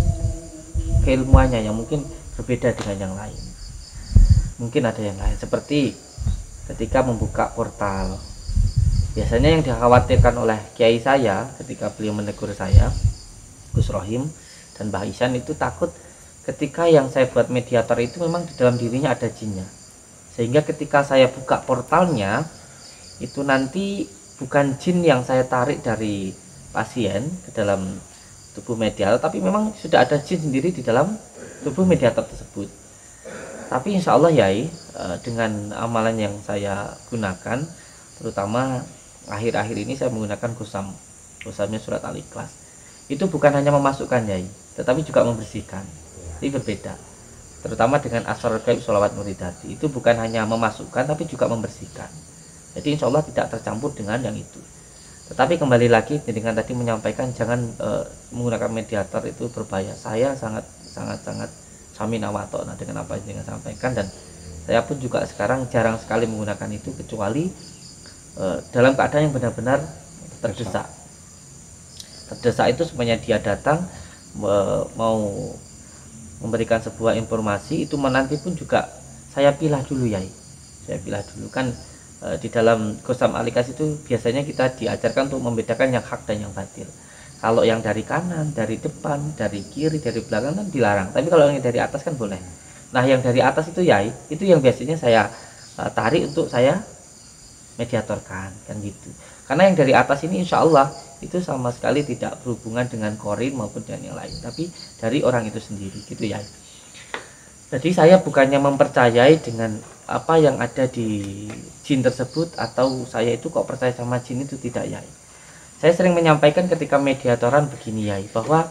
keilmuannya yang mungkin berbeda dengan yang lain. Mungkin ada yang lain, seperti ketika membuka portal. Biasanya yang dikhawatirkan oleh kiai saya ketika beliau menegur saya, Gus Rohim dan Mbah Ihsan, itu takut ketika yang saya buat mediator itu memang di dalam dirinya ada jinnya, sehingga ketika saya buka portalnya itu nanti bukan jin yang saya tarik dari pasien ke dalam tubuh mediator, tapi memang sudah ada jin sendiri di dalam tubuh mediator tersebut. Tapi insya Allah Yai, dengan amalan yang saya gunakan, terutama akhir-akhir ini saya menggunakan gosamnya surat Al-Ikhlas, itu bukan hanya memasukkan Yai, tetapi juga membersihkan. Ini berbeda, terutama dengan Asrarul Ghaib Sholawat Muridati, itu bukan hanya memasukkan tapi juga membersihkan. Jadi insya Allah tidak tercampur dengan yang itu. Tetapi kembali lagi dengan tadi menyampaikan jangan menggunakan mediator, itu berbahaya. Saya sangat samina wa ta'na dengan apa yang dengan sampaikan, dan saya pun juga sekarang jarang sekali menggunakan itu kecuali dalam keadaan yang benar-benar terdesak. Terdesak itu semuanya dia datang mau memberikan sebuah informasi, itu menanti pun juga saya pilah dulu Yai. Saya pilah dulu kan di dalam Gosam Alikas itu biasanya kita diajarkan untuk membedakan yang hak dan yang batil. Kalau yang dari kanan, dari depan, dari kiri, dari belakang kan dilarang, tapi kalau yang dari atas kan boleh. Nah yang dari atas itu Yai, itu yang biasanya saya tarik untuk saya mediatorkan kan gitu. Karena yang dari atas ini insya Allah itu sama sekali tidak berhubungan dengan korin maupun dengan yang lain, tapi dari orang itu sendiri gitu ya. Jadi saya bukannya mempercayai dengan apa yang ada di jin tersebut, atau saya itu kok percaya sama jin itu, tidak ya. Saya sering menyampaikan ketika mediatoran begini ya, bahwa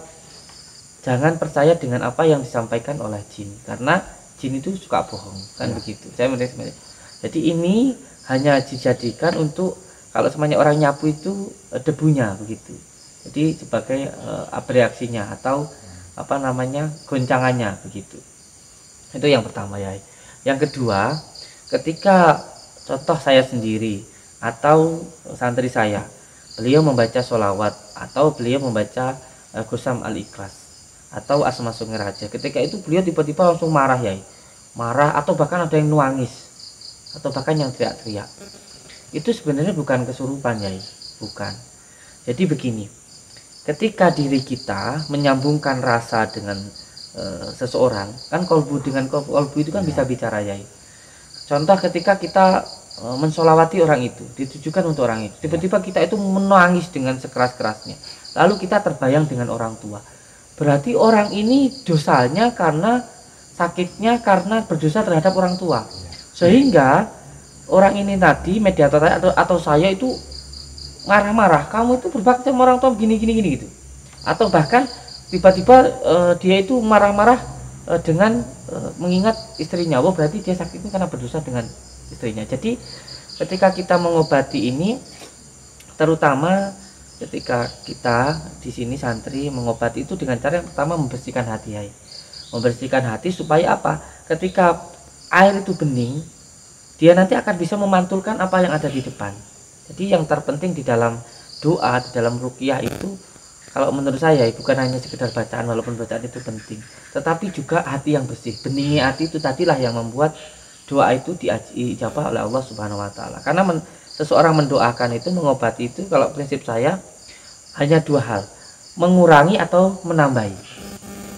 jangan percaya dengan apa yang disampaikan oleh jin, karena jin itu suka bohong kan ya. Begitu saya menurut. Jadi ini hanya dijadikan untuk kalau semuanya orang nyapu itu debunya begitu. Jadi sebagai reaksinya atau apa namanya goncangannya begitu. Itu yang pertama ya. Yang kedua, ketika contoh saya sendiri atau santri saya, beliau membaca sholawat atau beliau membaca Gosam Al-Ikhlas atau Asma Sungai Raja, ketika itu beliau tiba-tiba langsung marah ya, marah atau bahkan ada yang nuangis atau bahkan yang teriak-teriak, itu sebenarnya bukan kesurupan ya, bukan. Jadi begini, ketika diri kita menyambungkan rasa dengan seseorang, kan kolbu dengan kolbu itu kan bisa bicara ya. Contoh ketika kita mensolawati orang itu, ditujukan untuk orang itu, tiba-tiba kita itu menangis dengan sekeras-kerasnya, lalu kita terbayang dengan orang tua, berarti orang ini dosanya karena sakitnya karena berdosa terhadap orang tua, sehingga orang ini tadi mediator atau saya itu marah-marah, kamu itu berbakti sama orang tua gini gitu, atau bahkan tiba-tiba dia itu marah-marah dengan mengingat istrinya, oh berarti dia sakitnya karena berdosa dengan istrinya. Jadi ketika kita mengobati ini, terutama ketika kita di sini santri mengobati itu dengan cara yang pertama membersihkan hati, membersihkan hati supaya apa? Ketika air itu bening, dia nanti akan bisa memantulkan apa yang ada di depan. Jadi yang terpenting di dalam doa, di dalam ruqyah itu, kalau menurut saya bukan hanya sekedar bacaan, walaupun bacaan itu penting, tetapi juga hati yang bersih. Beningnya hati itu tadilah yang membuat doa itu diijabah oleh Allah Subhanahu wa taala. Karena seseorang mendoakan itu, mengobati itu, kalau prinsip saya hanya dua hal, mengurangi atau menambahi.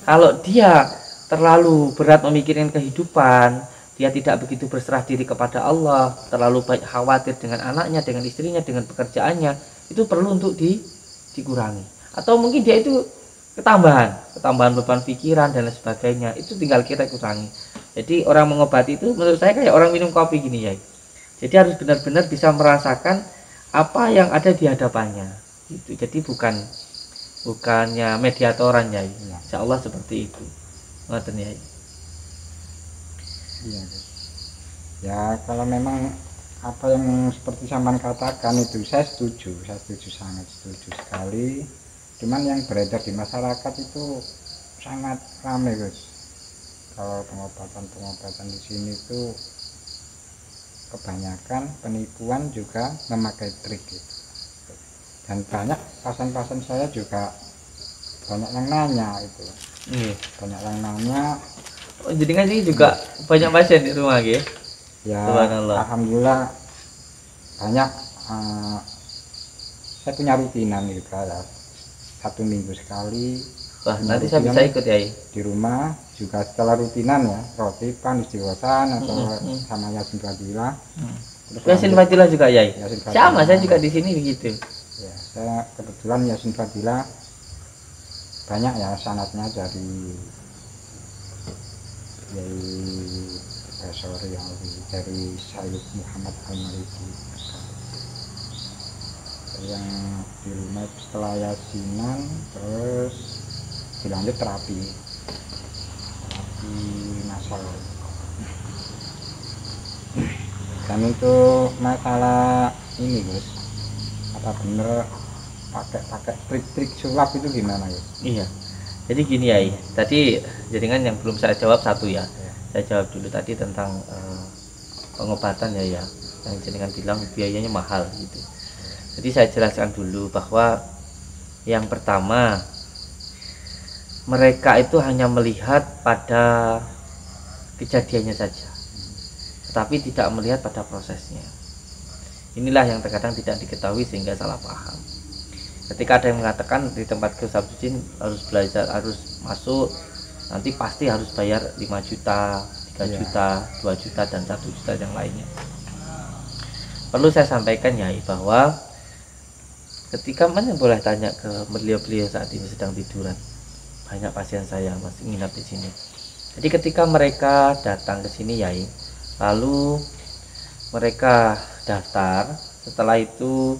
Kalau dia terlalu berat memikirkan kehidupan, dia tidak begitu berserah diri kepada Allah, terlalu baik khawatir dengan anaknya, dengan istrinya, dengan pekerjaannya, itu perlu untuk dikurangi. Atau mungkin dia itu ketambahan beban pikiran dan lain sebagainya, itu tinggal kita kurangi. Jadi orang mengobati itu menurut saya kayak orang minum kopi gini ya. Jadi harus benar-benar bisa merasakan apa yang ada di hadapannya. Gitu. Jadi bukannya mediatoran ya. Insya Allah seperti itu. Ngoten ya. Iya. Ya kalau memang apa yang seperti sampean katakan itu saya setuju sangat setuju sekali. Cuman yang beredar di masyarakat itu sangat ramai Gus. Kalau pengobatan di sini itu kebanyakan penipuan juga memakai trik gitu. Dan banyak pasien-pasien saya juga banyak yang nanya itu. Banyak yang nanya. Oh, jadi kan ini juga banyak pasien di rumah ya? Ya, alhamdulillah banyak. Saya punya rutinan juga ya, 1 minggu sekali. Wah, nanti saya bisa ikut ya di rumah juga setelah rutinan ya, rotipan, istighosan atau sama Yasin Fadilah. Yasin Fadilah juga ya? Sama, saya juga di sini begitu. Ya, saya kebetulan Yasin Fadilah banyak ya sanadnya dari Profesor yang dari Sayyid Muhammad Al-Maliki. Yang di rumah setelah yasinan terus dilanjut terapi masal. Dan untuk masalah ini Gus, apa bener pakai trik-trik sulap itu gimana Gus? Iya, jadi gini ya, tadi jaringan yang belum saya jawab satu ya. Saya jawab dulu tadi tentang pengobatan ya, yang jaringan bilang biayanya mahal gitu. Jadi saya jelaskan dulu bahwa yang pertama, mereka itu hanya melihat pada kejadiannya saja, tetapi tidak melihat pada prosesnya. Inilah yang terkadang tidak diketahui sehingga salah paham. Ketika ada yang mengatakan di tempat Gus Sabzudin harus belajar, harus masuk, nanti pasti harus bayar 5 juta, 3 juta, 2 juta, dan 1 juta yang lainnya. Perlu saya sampaikan ya bahwa ketika mana boleh tanya ke beliau-beliau saat ini sedang tiduran, banyak pasien saya masih nginap di sini. Jadi ketika mereka datang ke sini ya, lalu mereka daftar, setelah itu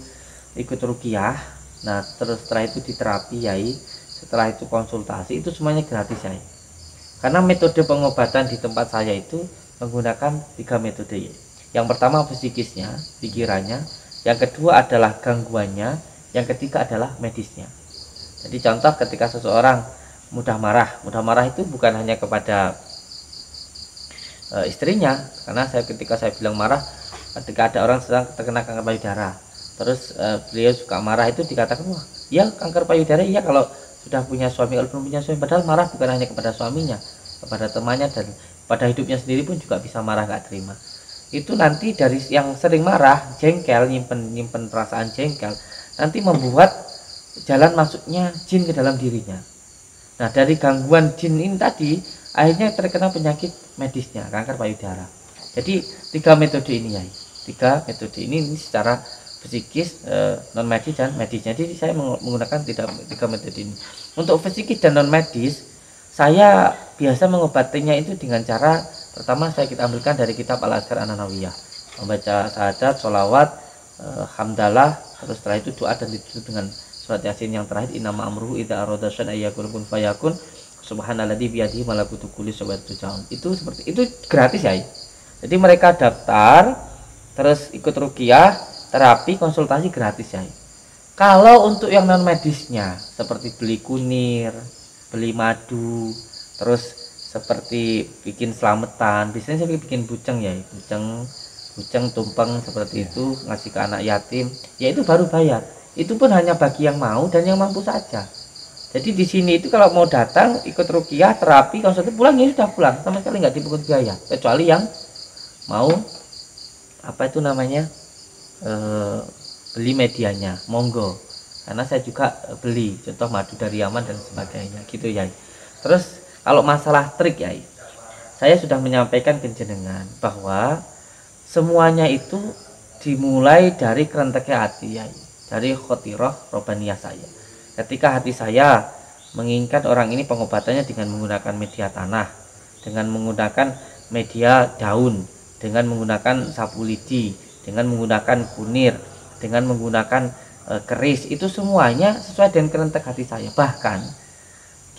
ikut ruqyah, nah terus setelah itu diterapi ya, setelah itu konsultasi, itu semuanya gratis ya. Karena metode pengobatan di tempat saya itu menggunakan 3 metode ya. Yang pertama psikisnya, pikirannya, yang kedua adalah gangguannya, yang ketiga adalah medisnya. Jadi contoh ketika seseorang mudah marah itu bukan hanya kepada istrinya, karena ketika saya bilang marah, ketika ada orang sedang terkena kanker payudara, terus beliau suka marah, itu dikatakan wah ya kanker payudara iya kalau sudah punya suami, kalau belum punya suami. Padahal marah bukan hanya kepada suaminya, kepada temannya, dan pada hidupnya sendiri pun juga bisa marah, gak terima. Itu nanti dari yang sering marah, jengkel, nyimpen perasaan jengkel, nanti membuat jalan masuknya jin ke dalam dirinya. Nah, dari gangguan jin ini tadi akhirnya terkena penyakit medisnya, kanker payudara. Jadi 3 metode ini ya. 3 metode ini secara psikis, non medis dan medis. Jadi saya menggunakan 3 metode ini. Untuk psikis dan non medis, saya biasa mengobatinya itu dengan cara pertama kita ambilkan dari kitab Al-Azkar An-Nawawiyah, membaca syahadat, sholawat, hamdalah, terus setelah itu doa dan ditutup dengan surat Yasin yang terakhir, innama amruhu idza arada syai'an ayyaqul kun fayakun subhanalladzi biyadihi malakutu kulli syai'in. Itu seperti itu, gratis ya. Jadi mereka daftar terus ikut ruqyah, terapi, konsultasi gratis ya. Kalau untuk yang non medisnya seperti beli kunir, beli madu, terus seperti bikin selamatan, biasanya saya bikin buceng ya, buceng tumpeng seperti itu, ngasih ke anak yatim, ya itu baru bayar. Itu pun hanya bagi yang mau dan yang mampu saja. Jadi di sini itu kalau mau datang ikut ruqyah, terapi, konsultasi, pulang ya sudah pulang, sama sekali nggak dipungut biaya, kecuali yang mau apa itu namanya beli medianya, monggo. Karena saya juga beli, contoh madu dari Yaman dan sebagainya, gitu ya. Terus kalau masalah trik ya, saya sudah menyampaikan ke jenengan bahwa semuanya itu dimulai dari kerenteknya hati ya, dari khotiroh robaniyah saya. Ketika hati saya menginginkan orang ini pengobatannya dengan menggunakan media tanah, dengan menggunakan media daun, dengan menggunakan sapu lidi, dengan menggunakan kunir, dengan menggunakan keris, itu semuanya sesuai dengan kerentek hati saya. Bahkan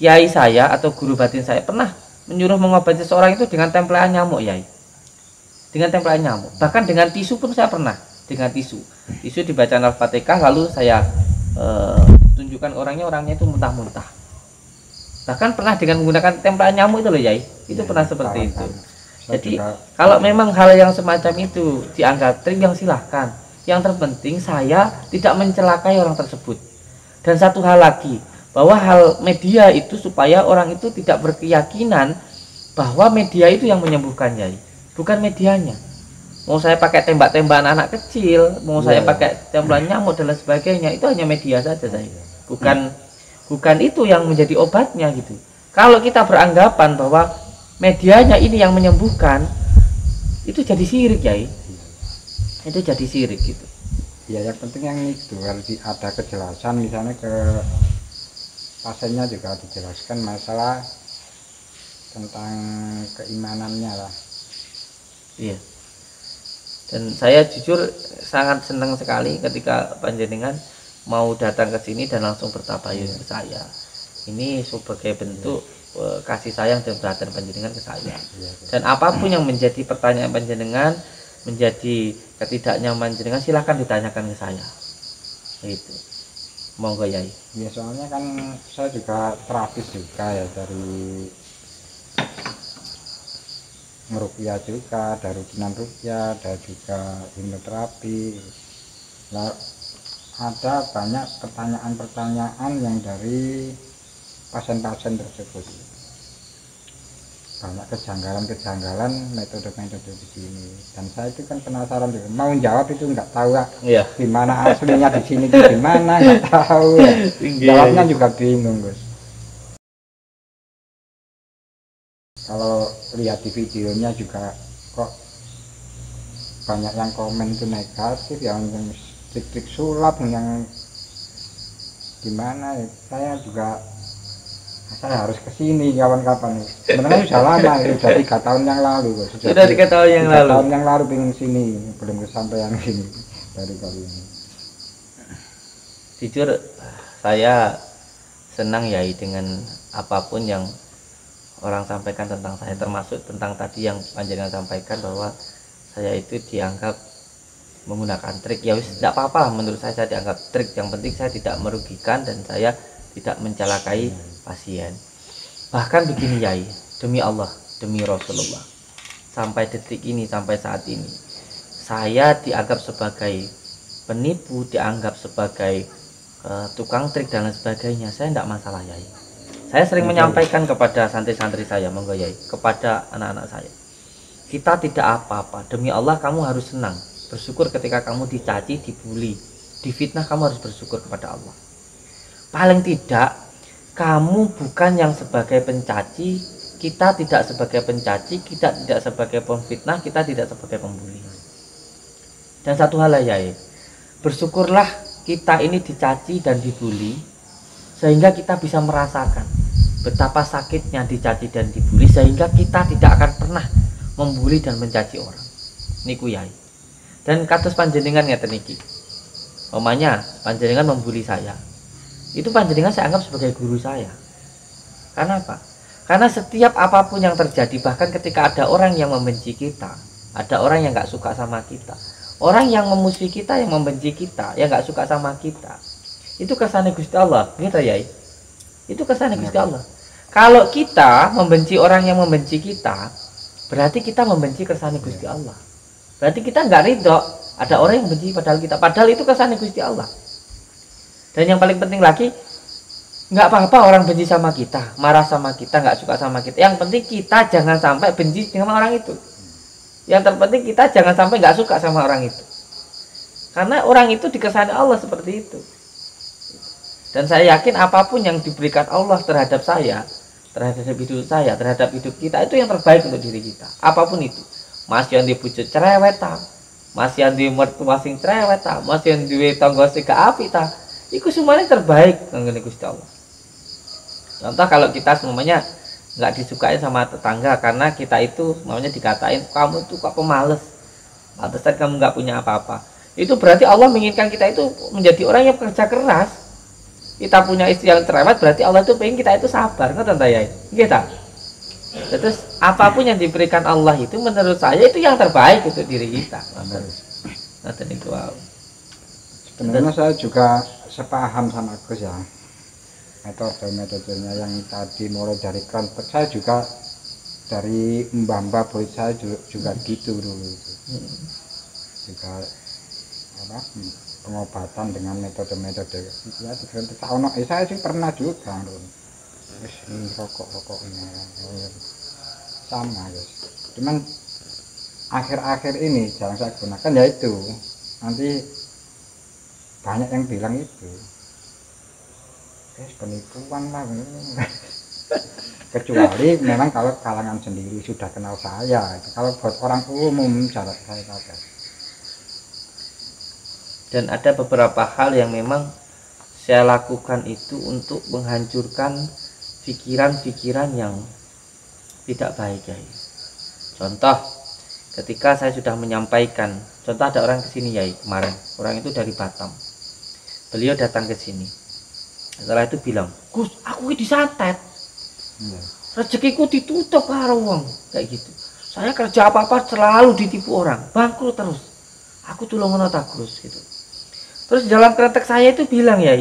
kiai saya atau guru batin saya pernah menyuruh mengobati seseorang itu dengan tempelan nyamuk ya, dengan tempelan nyamuk. Bahkan dengan tisu pun saya pernah, dengan tisu dibaca Al-Fatihah, lalu saya tunjukkan orangnya itu muntah-muntah. Bahkan pernah dengan menggunakan tempelan nyamuk itu loh ya, itu pernah seperti itu. Jadi kalau memang hal yang semacam itu dianggap trik, yang silahkan. Yang terpenting saya tidak mencelakai orang tersebut. Dan satu hal lagi, bahwa hal media itu supaya orang itu tidak berkeyakinan bahwa media itu yang menyembuhkan ya, bukan medianya. Mau saya pakai tembak-tembakan anak kecil, mau saya pakai tempelan nyamuk dan lain sebagainya, itu hanya media saja saya. Bukan itu yang menjadi obatnya gitu. Kalau kita beranggapan bahwa medianya ini yang menyembuhkan, itu jadi syirik ya. Itu jadi syirik gitu. Ya yang penting yang itu harus ada kejelasan, misalnya ke pasiennya juga dijelaskan masalah tentang keimanannya lah. Iya. Dan saya jujur sangat senang sekali ketika panjenengan mau datang ke sini dan langsung bertabayun ke saya. Ini sebagai bentuk kasih sayang dan perhatian panjenengan ke saya. Dan apapun yang menjadi pertanyaan panjenengan, menjadi ketidaknyaman jenengan, silahkan ditanyakan ke saya. Itu monggo Yai. Ya soalnya kan saya juga terapis juga ya, dari meruqyah juga, dari rutinan ruqyah, dan juga hipnoterapi. Nah, ada banyak pertanyaan-pertanyaan yang dari pasien-pasien tersebut. Banyak kejanggalan-kejanggalan metode-metode di sini, dan saya itu kan penasaran juga, mau jawab itu nggak tahu ya, gimana aslinya di sini itu gimana, nggak tahu ya. Jawabnya juga bingung Gus. Kalau lihat di videonya juga kok banyak yang komen itu negatif, yang trik-trik sulap, yang gimana ya. Saya harus kesini kawan-kawan. Sebenarnya sudah lama, sudah 3 tahun yang lalu. Sudah 3 tahun yang lalu. 3 tahun yang lalu pengen sini, belum kesampaian sini baru kali ini. Jujur saya senang ya dengan apapun yang orang sampaikan tentang saya, termasuk tentang tadi yang panjenengan sampaikan bahwa saya itu dianggap menggunakan trik. Ya wis, tidak apa-apa lah, menurut saya dianggap trik. Yang penting saya tidak merugikan dan saya tidak mencelakai pasien. Bahkan begini Yai, demi Allah, demi Rasulullah, sampai detik ini, sampai saat ini, saya dianggap sebagai penipu, dianggap sebagai tukang trik dan lain sebagainya. Saya tidak masalah Yai. Saya sering menyampaikan kepada santri-santri saya, monggo Yai, kepada anak-anak saya, kita tidak apa-apa, demi Allah kamu harus senang, bersyukur ketika kamu dicaci, dibully, difitnah, kamu harus bersyukur kepada Allah. paling tidak kamu bukan yang sebagai pencaci, kita tidak sebagai pencaci, kita tidak sebagai pemfitnah, kita tidak sebagai pembuli. Dan satu hal ya, bersyukurlah kita ini dicaci dan dibully, sehingga kita bisa merasakan betapa sakitnya dicaci dan dibully, sehingga kita tidak akan pernah membuli dan mencaci orang. Niku yai. Dan kados panjenengan ngeten niki. Omanya panjenengan membuli saya, itu panjenengan saya anggap sebagai guru saya. Karena apa? Karena setiap apapun yang terjadi, bahkan ketika ada orang yang membenci kita, ada orang yang nggak suka sama kita, orang yang memusuhi kita, yang membenci kita, yang nggak suka sama kita, itu kesannya Gusti Allah, gitu ya. Itu kesannya Gusti Allah. Kalau kita membenci orang yang membenci kita, berarti kita membenci kesannya Gusti Allah. Berarti kita nggak ridho ada orang yang benci padahal kita, padahal itu kesannya Gusti Allah. Dan yang paling penting lagi, nggak apa-apa orang benci sama kita, marah sama kita, nggak suka sama kita. Yang penting kita jangan sampai benci sama orang itu. Yang terpenting kita jangan sampai nggak suka sama orang itu. Karena orang itu dikesani Allah seperti itu. Dan saya yakin apapun yang diberikan Allah terhadap saya, terhadap hidup saya, terhadap hidup kita, itu yang terbaik untuk diri kita. Apapun itu. Masih yang dibujuk cerewet ta, masih yang di mertua sing cerewet ta, masih yang di tangga sing api ta. Iku semuanya terbaik ngene Gusti Allah. Contoh kalau kita semuanya nggak disukai sama tetangga karena kita itu semuanya dikatain kamu tuh kok pemalas, pantesan kamu nggak punya apa-apa. Itu berarti Allah menginginkan kita itu menjadi orang yang bekerja keras. Kita punya istri yang cerewet, berarti Allah itu pengen kita itu sabar, ngerti ta ya? Gitu. Terus apapun yang diberikan Allah itu menurut saya itu yang terbaik untuk diri kita. Ngerti itu. Sebenarnya saya juga sepaham sama Gus ya, metode-metodenya yang tadi mulai dari kelompok saya juga dari mbah-mbah boy saya juga gitu dulu juga apa pengobatan dengan metode-metode ya saya sih pernah juga ini rokok ini sama guys, cuman akhir-akhir ini jarang saya gunakan, yaitu nanti banyak yang bilang itu penipuan lah kecuali memang kalau kalangan sendiri sudah kenal saya. Kalau buat orang umum cara saya pakai. Dan ada beberapa hal yang memang saya lakukan itu untuk menghancurkan pikiran-pikiran yang tidak baik ya. Contoh ketika saya sudah menyampaikan, contoh ada orang kesini ya kemarin, orang itu dari Batam. Beliau datang ke sini. Setelah itu bilang, Gus, aku ini disantet. Rezekiku ditutup karo wong kayak gitu. Saya kerja apa-apa selalu ditipu orang, bangkrut terus. Aku tulungan ta Gus gitu. Terus dalam kretek saya itu bilang ya,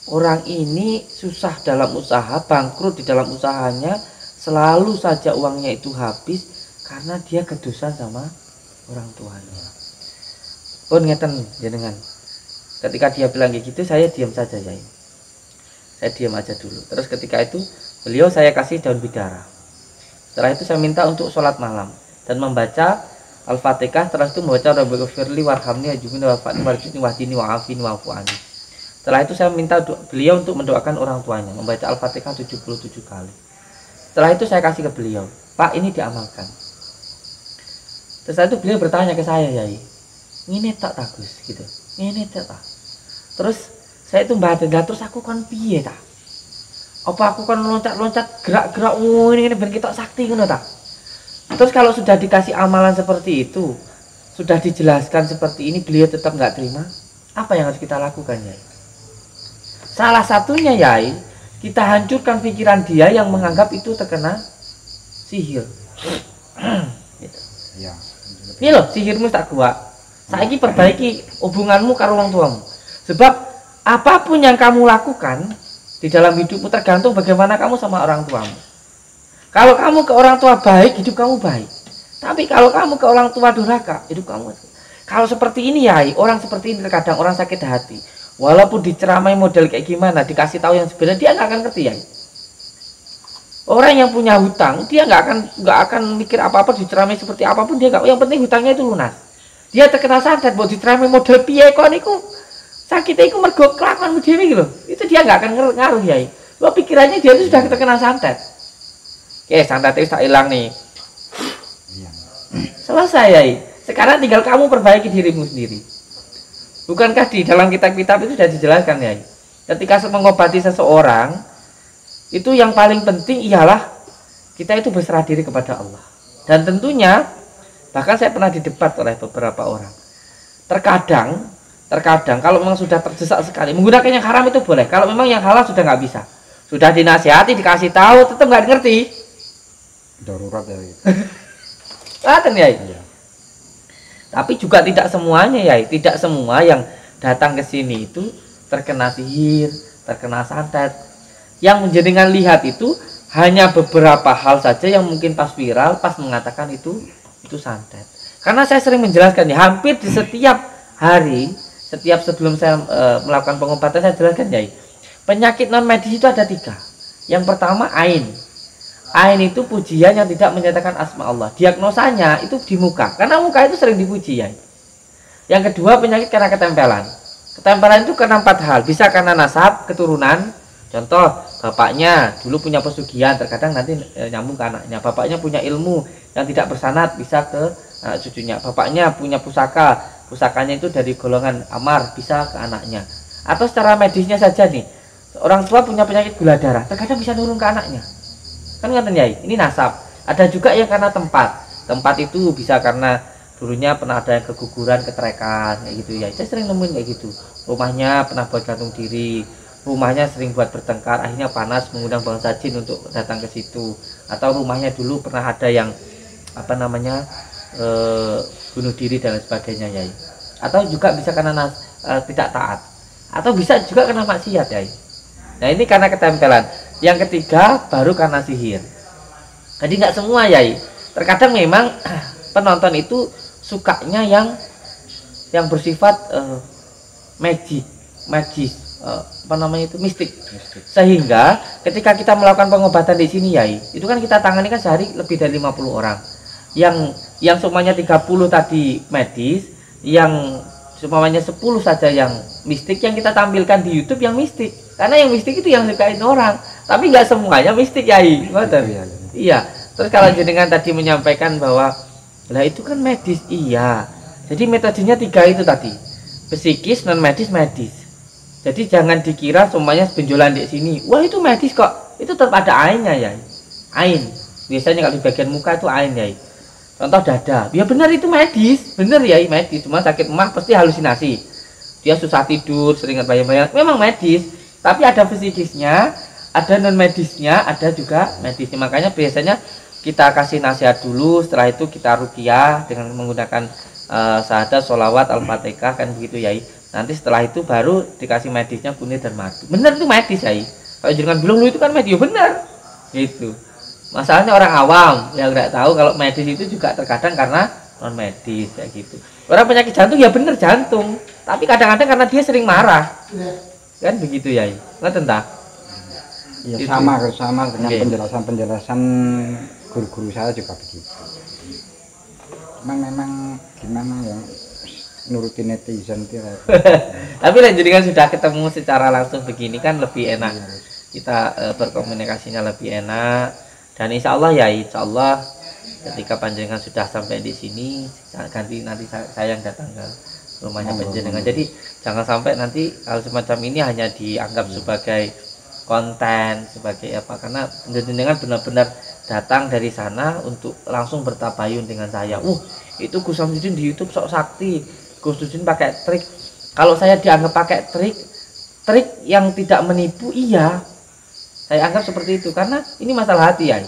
orang ini susah dalam usaha, bangkrut di dalam usahanya, selalu saja uangnya itu habis karena dia kedosan sama orang tuanya. Pun ngeten jenengan. Ketika dia bilang kayak gitu, saya diam saja ya. Saya diam aja dulu. Terus ketika itu beliau saya kasih daun bidara. Setelah itu saya minta untuk sholat malam dan membaca Al-Fatihah. Setelah itu membaca Rabbighfirli warhamni wajibni wafani warjuni wahdini wa'afini wa'fu'ani. Setelah itu saya minta beliau untuk mendoakan orang tuanya, membaca Al-Fatihah 77 kali. Setelah itu saya kasih ke beliau, Pak, ini diamalkan. Terus itu beliau bertanya ke saya, Yai, ini tak tagus gitu, ini tak. Terus saya itu mbak ada, terus aku kan piye tak? Apa aku kan loncat-loncat gerak-gerak ini ben kita sakti ngono tak? Terus kalau sudah dikasih amalan seperti itu, sudah dijelaskan seperti ini, beliau tetap nggak terima, apa yang harus kita lakukan ya? Salah satunya Yai, kita hancurkan pikiran dia yang menganggap itu terkena sihir. Gitu. Ya. Ini loh, sihirmu tak kuat. Saiki perbaiki hubunganmu karo wong tuamu. Sebab apapun yang kamu lakukan di dalam hidupmu tergantung bagaimana kamu sama orang tuamu. Kalau kamu ke orang tua baik, hidup kamu baik. Tapi kalau kamu ke orang tua durhaka, hidup kamu. Kalau seperti ini ya, orang seperti ini terkadang orang sakit hati. Walaupun diceramai model kayak gimana, dikasih tahu yang sebenarnya, dia nggak akan ngerti ya. Orang yang punya hutang, dia nggak akan mikir apa-apa, diceramai seperti apapun dia nggak. Yang penting hutangnya itu lunas. Dia terkena santet, buat diceramai model piye kok niku. Sakitnya itu mergo kelakuanmu dhewe iki lho. Itu dia nggak akan ngaruh Yai. Lo pikirannya dia itu sudah terkena santet. Oke, santet itu tak hilang nih. Iya. Selesai Yai. Sekarang tinggal kamu perbaiki dirimu sendiri. Bukankah di dalam kitab-kitab itu sudah dijelaskan Yai? Ketika mengobati seseorang, itu yang paling penting ialah kita itu berserah diri kepada Allah. Dan tentunya, bahkan saya pernah didebat oleh beberapa orang. Terkadang kalau memang sudah terdesak sekali, menggunakan yang haram itu boleh. Kalau memang yang halal sudah nggak bisa. Sudah dinasihati, dikasih tahu, tetap nggak ngerti. Darurat ya. Kelihatan Yai. Iya. Tapi juga tidak semuanya Yai. Tidak semua yang datang ke sini itu terkena sihir, terkena santet. Yang menjadikan lihat itu hanya beberapa hal saja yang mungkin pas viral, pas mengatakan itu santet. Karena saya sering menjelaskan ya, hampir di setiap hari, setiap sebelum saya melakukan pengobatan saya jelaskan Yai. Penyakit non medis itu ada 3. Yang pertama ain. Ain itu pujian yang tidak menyatakan asma Allah. Diagnosanya itu di muka, karena muka itu sering dipuji Yai. Yang kedua penyakit karena ketempelan. Ketempelan itu karena 4 hal. Bisa karena nasab, keturunan. Contoh, bapaknya dulu punya pesugihan, terkadang nanti nyambung ke anaknya. Bapaknya punya ilmu yang tidak bersanad, bisa ke cucunya. Bapaknya punya pusaka, pusakanya itu dari golongan amar, bisa ke anaknya. Atau secara medisnya saja nih, orang tua punya penyakit gula darah, terkadang bisa turun ke anaknya. Kan ngerti Yai, ini nasab. Ada juga yang karena tempat. Tempat itu bisa karena dulunya pernah ada yang keguguran, ketrekan, kayak gitu ya. Saya sering nemuin kayak gitu. Rumahnya pernah buat gantung diri, rumahnya sering buat bertengkar, akhirnya panas mengundang bangsa jin untuk datang ke situ. Atau rumahnya dulu pernah ada yang bunuh diri dan lain sebagainya Yai. Atau juga bisa karena tidak taat. Atau bisa juga karena maksiat Yai. Nah ini karena ketempelan. Yang ketiga baru karena sihir. Jadi nggak semua Yai. Terkadang memang penonton itu sukanya yang bersifat magis, mistik. Sehingga ketika kita melakukan pengobatan di sini Yai, itu kan kita tangani kan sehari lebih dari 50 orang. Yang semuanya 30 tadi medis, yang semuanya 10 saja yang mistik, yang kita tampilkan di YouTube yang mistik. Karena yang mistik itu yang disukain orang, tapi nggak semuanya mistik Yai. Iya. Terus kalau jenengan tadi menyampaikan bahwa lah itu kan medis, iya. Jadi metodenya 3 itu tadi, psikis, non medis, medis. Jadi jangan dikira semuanya benjolan di sini. Wah itu medis kok, itu tetap ada ainnya Yai. Ain. Biasanya kalau di bagian muka itu ain Yai. Contoh dada, ya benar itu medis, benar Yai medis. Cuma sakit emah pasti halusinasi. Dia susah tidur, sering bayang-bayang. Memang medis. Tapi ada psikisnya, ada non medisnya, ada juga medisnya. Makanya biasanya kita kasih nasihat dulu, setelah itu kita ruqyah dengan menggunakan syahadat, sholawat, al-fatihah, kan begitu Yai. Nanti setelah itu baru dikasih medisnya kunir dan madu. Bener itu medis Yai. Kalau jangan bilang lu itu kan medis, bener. Gitu. Masalahnya orang awam yang nggak tahu kalau medis itu juga terkadang karena non medis kayak gitu. Orang penyakit jantung ya bener jantung, tapi kadang-kadang karena dia sering marah. Kan begitu Yai. Nggak tentang? Ya Gitu. sama dengan Oke. penjelasan guru-guru saya juga begitu. Memang gimana ya, nurutin netizen itu. Tapi lanjutkan sudah ketemu secara langsung begini kan lebih enak. Kita berkomunikasinya lebih enak. Dan insya Allah ya, insya Allah ketika panjenengan sudah sampai di sini, nanti saya yang datang ke rumahnya panjenengan. Jadi jangan sampai nanti hal semacam ini hanya dianggap sebagai konten, sebagai apa, karena panjenengan benar-benar datang dari sana untuk langsung bertabayun dengan saya. Itu Gus Samsudin di YouTube sok sakti, Gus Samsudin pakai trik. Kalau saya dianggap pakai trik yang tidak menipu, iya, saya anggap seperti itu, karena ini masalah hati ya.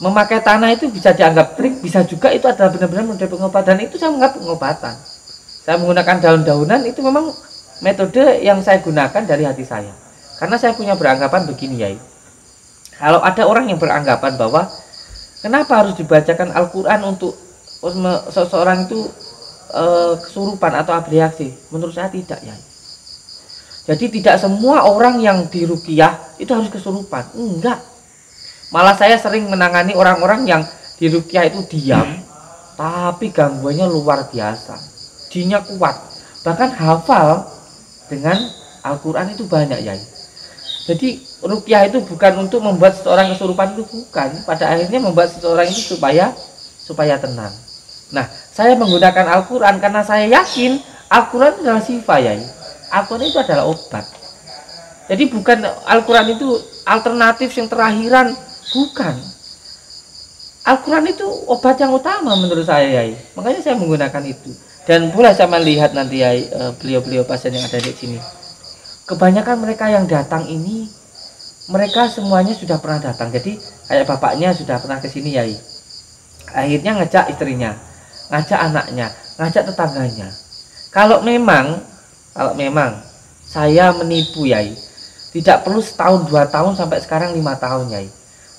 Memakai tanah itu bisa dianggap trik, bisa juga itu adalah benar-benar metode pengobatan. Itu saya menganggap pengobatan. Saya menggunakan daun-daunan itu memang metode yang saya gunakan dari hati saya. Karena saya punya beranggapan begini ya. Kalau ada orang yang beranggapan bahwa kenapa harus dibacakan Al-Quran untuk seseorang itu kesurupan atau abreaksi, menurut saya tidak ya. Jadi tidak semua orang yang diruqyah itu harus kesurupan, enggak. Malah saya sering menangani orang-orang yang diruqyah itu diam, tapi gangguannya luar biasa, jinnya kuat, bahkan hafal dengan Al-Quran itu banyak ya. Jadi ruqyah itu bukan untuk membuat seseorang kesurupan, itu bukan. Pada akhirnya membuat seseorang itu supaya tenang. Nah, saya menggunakan Al-Quran karena saya yakin Al-Quran itu adalah syifa ya. Al-Quran itu adalah obat. Jadi bukan Al-Quran itu alternatif yang terakhiran, bukan. Al-Quran itu obat yang utama menurut saya ya. Makanya saya menggunakan itu. Dan boleh saya melihat nanti ya beliau-beliau pasien yang ada di sini. Kebanyakan mereka yang datang ini, mereka semuanya sudah pernah datang. Jadi kayak bapaknya sudah pernah ke sini ya. Akhirnya ngajak istrinya, ngajak anaknya, ngajak tetangganya. Kalau memang saya menipu ya, tidak perlu setahun 2 tahun sampai sekarang 5 tahun ya.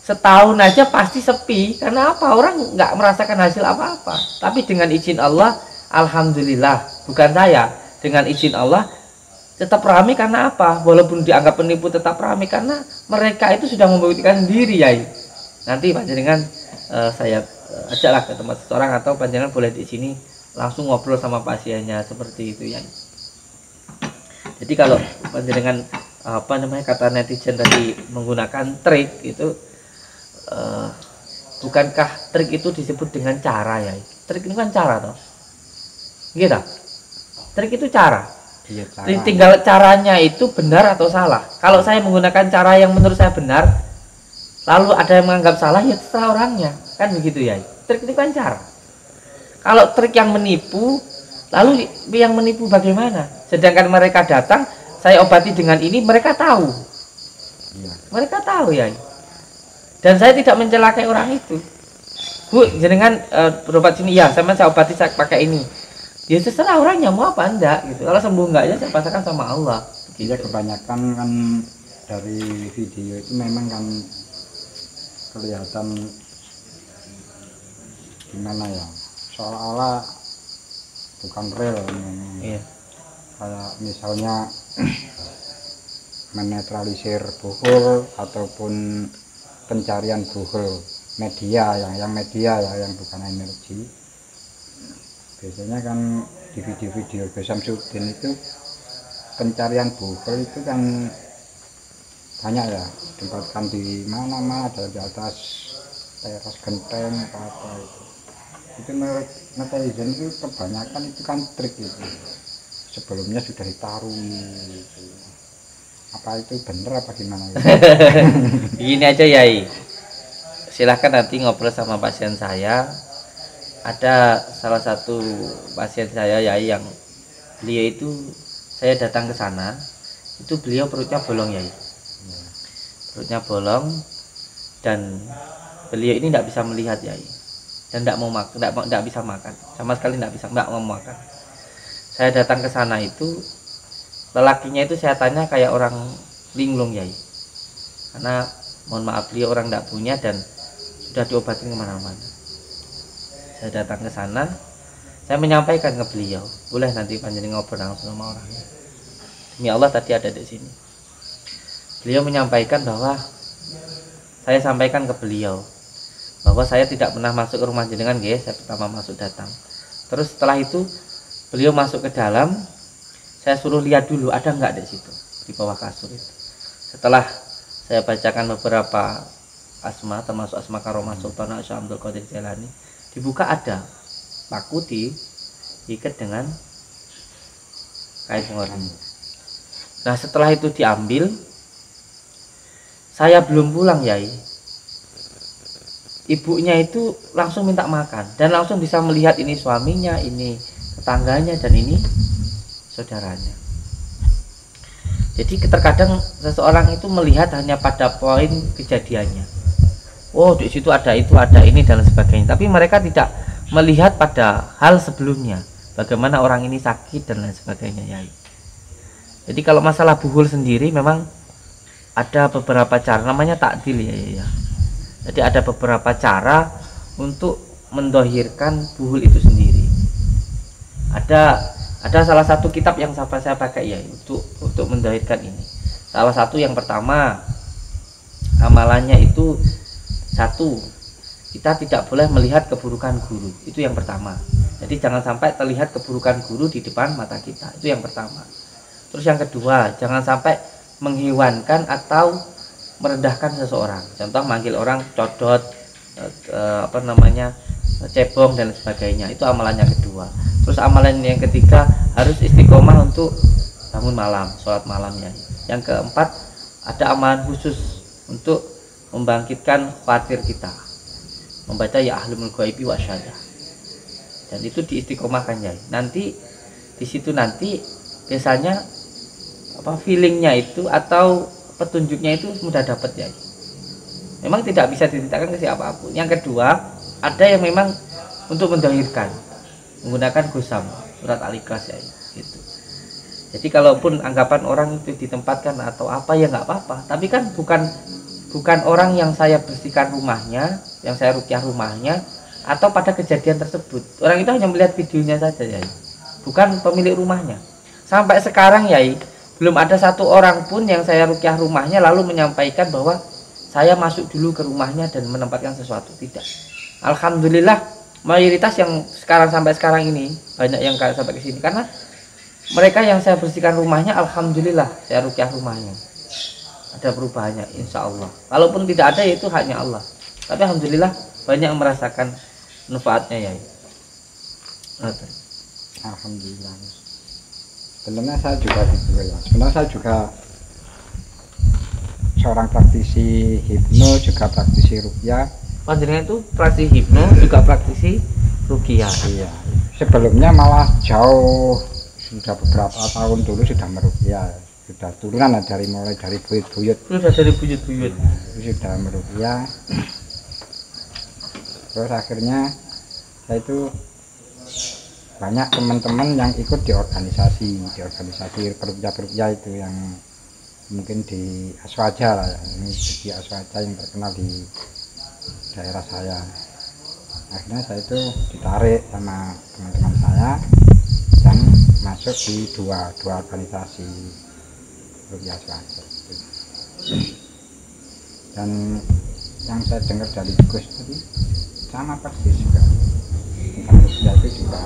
Setahun aja pasti sepi. Karena apa? Orang nggak merasakan hasil apa-apa. Tapi dengan izin Allah, alhamdulillah, bukan saya, dengan izin Allah tetap ramai. Karena apa? Walaupun dianggap penipu tetap ramai karena mereka itu sudah membuktikan sendiri ya. Nanti panjenengan saya ajaklah ke tempat seseorang atau panjenengan boleh di sini langsung ngobrol sama pasiennya seperti itu ya. Jadi kalau panjenengan kata netizen tadi menggunakan trik itu, bukankah trik itu disebut dengan cara ya? Trik itu kan cara toh, gitu. Trik itu cara. Iya, Tinggal caranya itu benar atau salah. Kalau saya menggunakan cara yang menurut saya benar, lalu ada yang menganggap salah, ya terserah orangnya, kan begitu ya. Trik itu kan cara. Kalau trik yang menipu, lalu yang menipu bagaimana? Sedangkan mereka datang, saya obati dengan ini, mereka tahu. Iya. Mereka tahu ya. Dan saya tidak mencelakai orang itu. Bu, jenengan berobat sini ya, saya obati saya pakai ini. Ya terserah orangnya mau apa enggak gitu. Kalau sembuh enggak ya saya pasrahkan sama Allah. Iya, kebanyakan kan dari video itu memang kan kelihatan gimana ya, seolah-olah bukan real. Iya. Kayak misalnya menetralisir buhul ataupun pencarian buhul media yang media ya, yang bukan energi. Biasanya kan di video-video Gus Samsudin itu pencarian buhul itu kan banyak ya, ditempatkan di mana-mana, ada di atas teras genteng apa itu menurut netizen itu kebanyakan itu kan trik itu, sebelumnya sudah ditaruh gitu. Apa itu bener apa gimana gitu? Begini aja Yai, silahkan nanti ngobrol sama pasien saya. Ada salah satu pasien saya Yai yang beliau itu, saya datang ke sana itu beliau perutnya bolong Yai, perutnya bolong, dan beliau ini tidak bisa melihat Yai, dan tidak mau makan, tidak bisa makan sama sekali, tidak mau makan. Saya datang ke sana itu, lelakinya itu saya tanya kayak orang linglung Yai, karena mohon maaf beliau orang tidak punya dan sudah diobatin kemana-mana. Saya datang ke sana, saya menyampaikan ke beliau, boleh nanti panjenengan ngobrol langsung sama orangnya. Demi Allah tadi ada di sini. Beliau menyampaikan bahwa saya sampaikan ke beliau bahwa saya tidak pernah masuk ke rumah jenengan, guys. Saya pertama masuk datang. Terus setelah itu beliau masuk ke dalam, saya suruh lihat dulu ada nggak di situ di bawah kasur itu. Setelah saya bacakan beberapa asma, termasuk asma Karomah Sultan Syekh Abdul Qadir Jailani, dibuka ada pakuti diikat dengan kain pengorban. Nah setelah itu diambil, saya belum pulang Yai, ibunya itu langsung minta makan dan langsung bisa melihat ini suaminya, ini tetangganya, dan ini saudaranya. Jadi terkadang seseorang itu melihat hanya pada poin kejadiannya. Oh di situ ada itu, ada ini dan sebagainya. Tapi mereka tidak melihat pada hal sebelumnya, bagaimana orang ini sakit dan lain sebagainya Yai. Jadi kalau masalah buhul sendiri memang ada beberapa cara, namanya takdil ya. Jadi ada beberapa cara untuk mendohirkan buhul itu sendiri. Ada salah satu kitab yang saya pakai ya untuk mendohirkan ini. Salah satu yang pertama, amalannya itu satu, kita tidak boleh melihat keburukan guru. Itu yang pertama. Jadi jangan sampai terlihat keburukan guru di depan mata kita. Itu yang pertama. Terus yang kedua, jangan sampai menghewankan atau merendahkan seseorang. Contoh manggil orang codot, cebong dan sebagainya. Itu amalan yang kedua. Terus amalan yang ketiga, harus istiqomah untuk bangun malam, sholat malamnya. Yang keempat, ada amalan khusus untuk membangkitkan khawatir kita, membaca ya ahlul ghaibi wa syahadah. Dan itu diistiqomahkan ya. Nanti di situ nanti biasanya feelingnya itu atau petunjuknya itu mudah dapat ya. Memang tidak bisa diceritakan ke siapapun. Yang kedua, ada yang memang untuk mendahirkan menggunakan gosam, surat al-ikhlas ya gitu. Jadi kalaupun anggapan orang itu ditempatkan atau apa ya nggak apa-apa, tapi kan bukan orang yang saya bersihkan rumahnya, yang saya rukyah rumahnya, atau pada kejadian tersebut. Orang itu hanya melihat videonya saja ya, bukan pemilik rumahnya. Sampai sekarang ya, belum ada satu orang pun yang saya rukyah rumahnya lalu menyampaikan bahwa saya masuk dulu ke rumahnya dan menempatkan sesuatu. Tidak. Alhamdulillah mayoritas yang sampai sekarang ini banyak yang sampai ke sini karena mereka yang saya bersihkan rumahnya, alhamdulillah saya rukyah rumahnya. Ada perubahannya, insya Allah. Kalaupun tidak ada, itu hanya Allah. Tapi alhamdulillah banyak yang merasakan manfaatnya ya. Alhamdulillah. Sebenarnya saya juga gitu ya. Sebenarnya saya juga seorang praktisi hipno, juga praktisi rukyah. Panjenengan itu praktisi hipno, juga praktisi rukyah. Iya. Sebelumnya malah jauh, sudah beberapa tahun dulu sudah merukyah. Sudah turunan mulai dari buyut-buyut. Sudah dari buyut-buyut. Sudah merukyah. Terus akhirnya saya itu banyak teman-teman yang ikut di organisasi perukyah itu yang mungkin di Aswaja lah ya. Ini di Aswaja yang terkenal di daerah saya. Akhirnya saya itu ditarik sama teman-teman saya dan masuk di dua organisasi rukyah Aswaja. Dan yang saya dengar dari Gus tadi sama persis juga. Tentang rukyah itu juga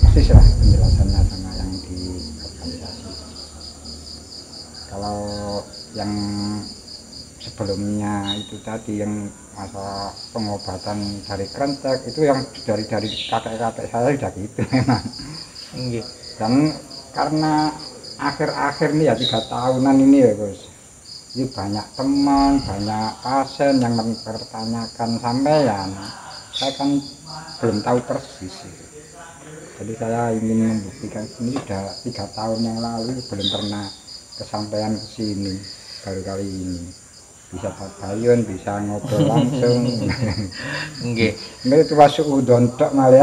persis lah penjelasannya sama yang di organisasi. Kalau yang sebelumnya itu tadi yang masalah pengobatan dari kerentek itu yang dari kakek-kakek saya sudah gitu memang. Dan karena akhir-akhir nih ya 3 tahunan ini ya Gus, ini banyak teman, banyak pasien yang mempertanyakan sampean, saya kan belum tahu persis. Jadi saya ingin membuktikan ini sudah 3 tahun yang lalu belum pernah kesampaian ke sini, baru kali ini bisa tabayun, bisa ngobrol langsung. Nggih. Ini itu masuk udon tok malah.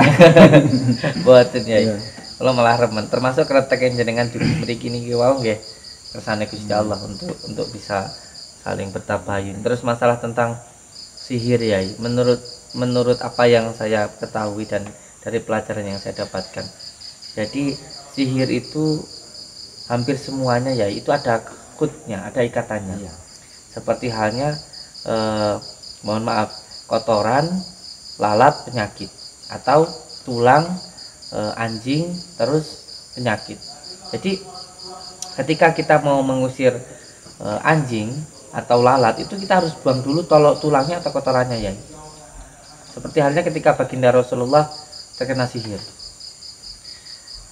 Boten ya. Kalau malah remen, termasuk kretek yang jenengan mriki niki wau nggih. Kersane Gusti Allah untuk bisa saling bertabayun. Terus masalah tentang sihir ya, menurut apa yang saya ketahui dan dari pelajaran yang saya dapatkan. Jadi sihir itu hampir semuanya ya itu ada kutnya, ada ikatannya. Iya. Seperti halnya mohon maaf, kotoran, lalat, penyakit, atau tulang, anjing, terus penyakit. Jadi ketika kita mau mengusir anjing atau lalat itu kita harus buang dulu tulangnya atau kotorannya ya. Seperti halnya ketika baginda Rasulullah terkena sihir.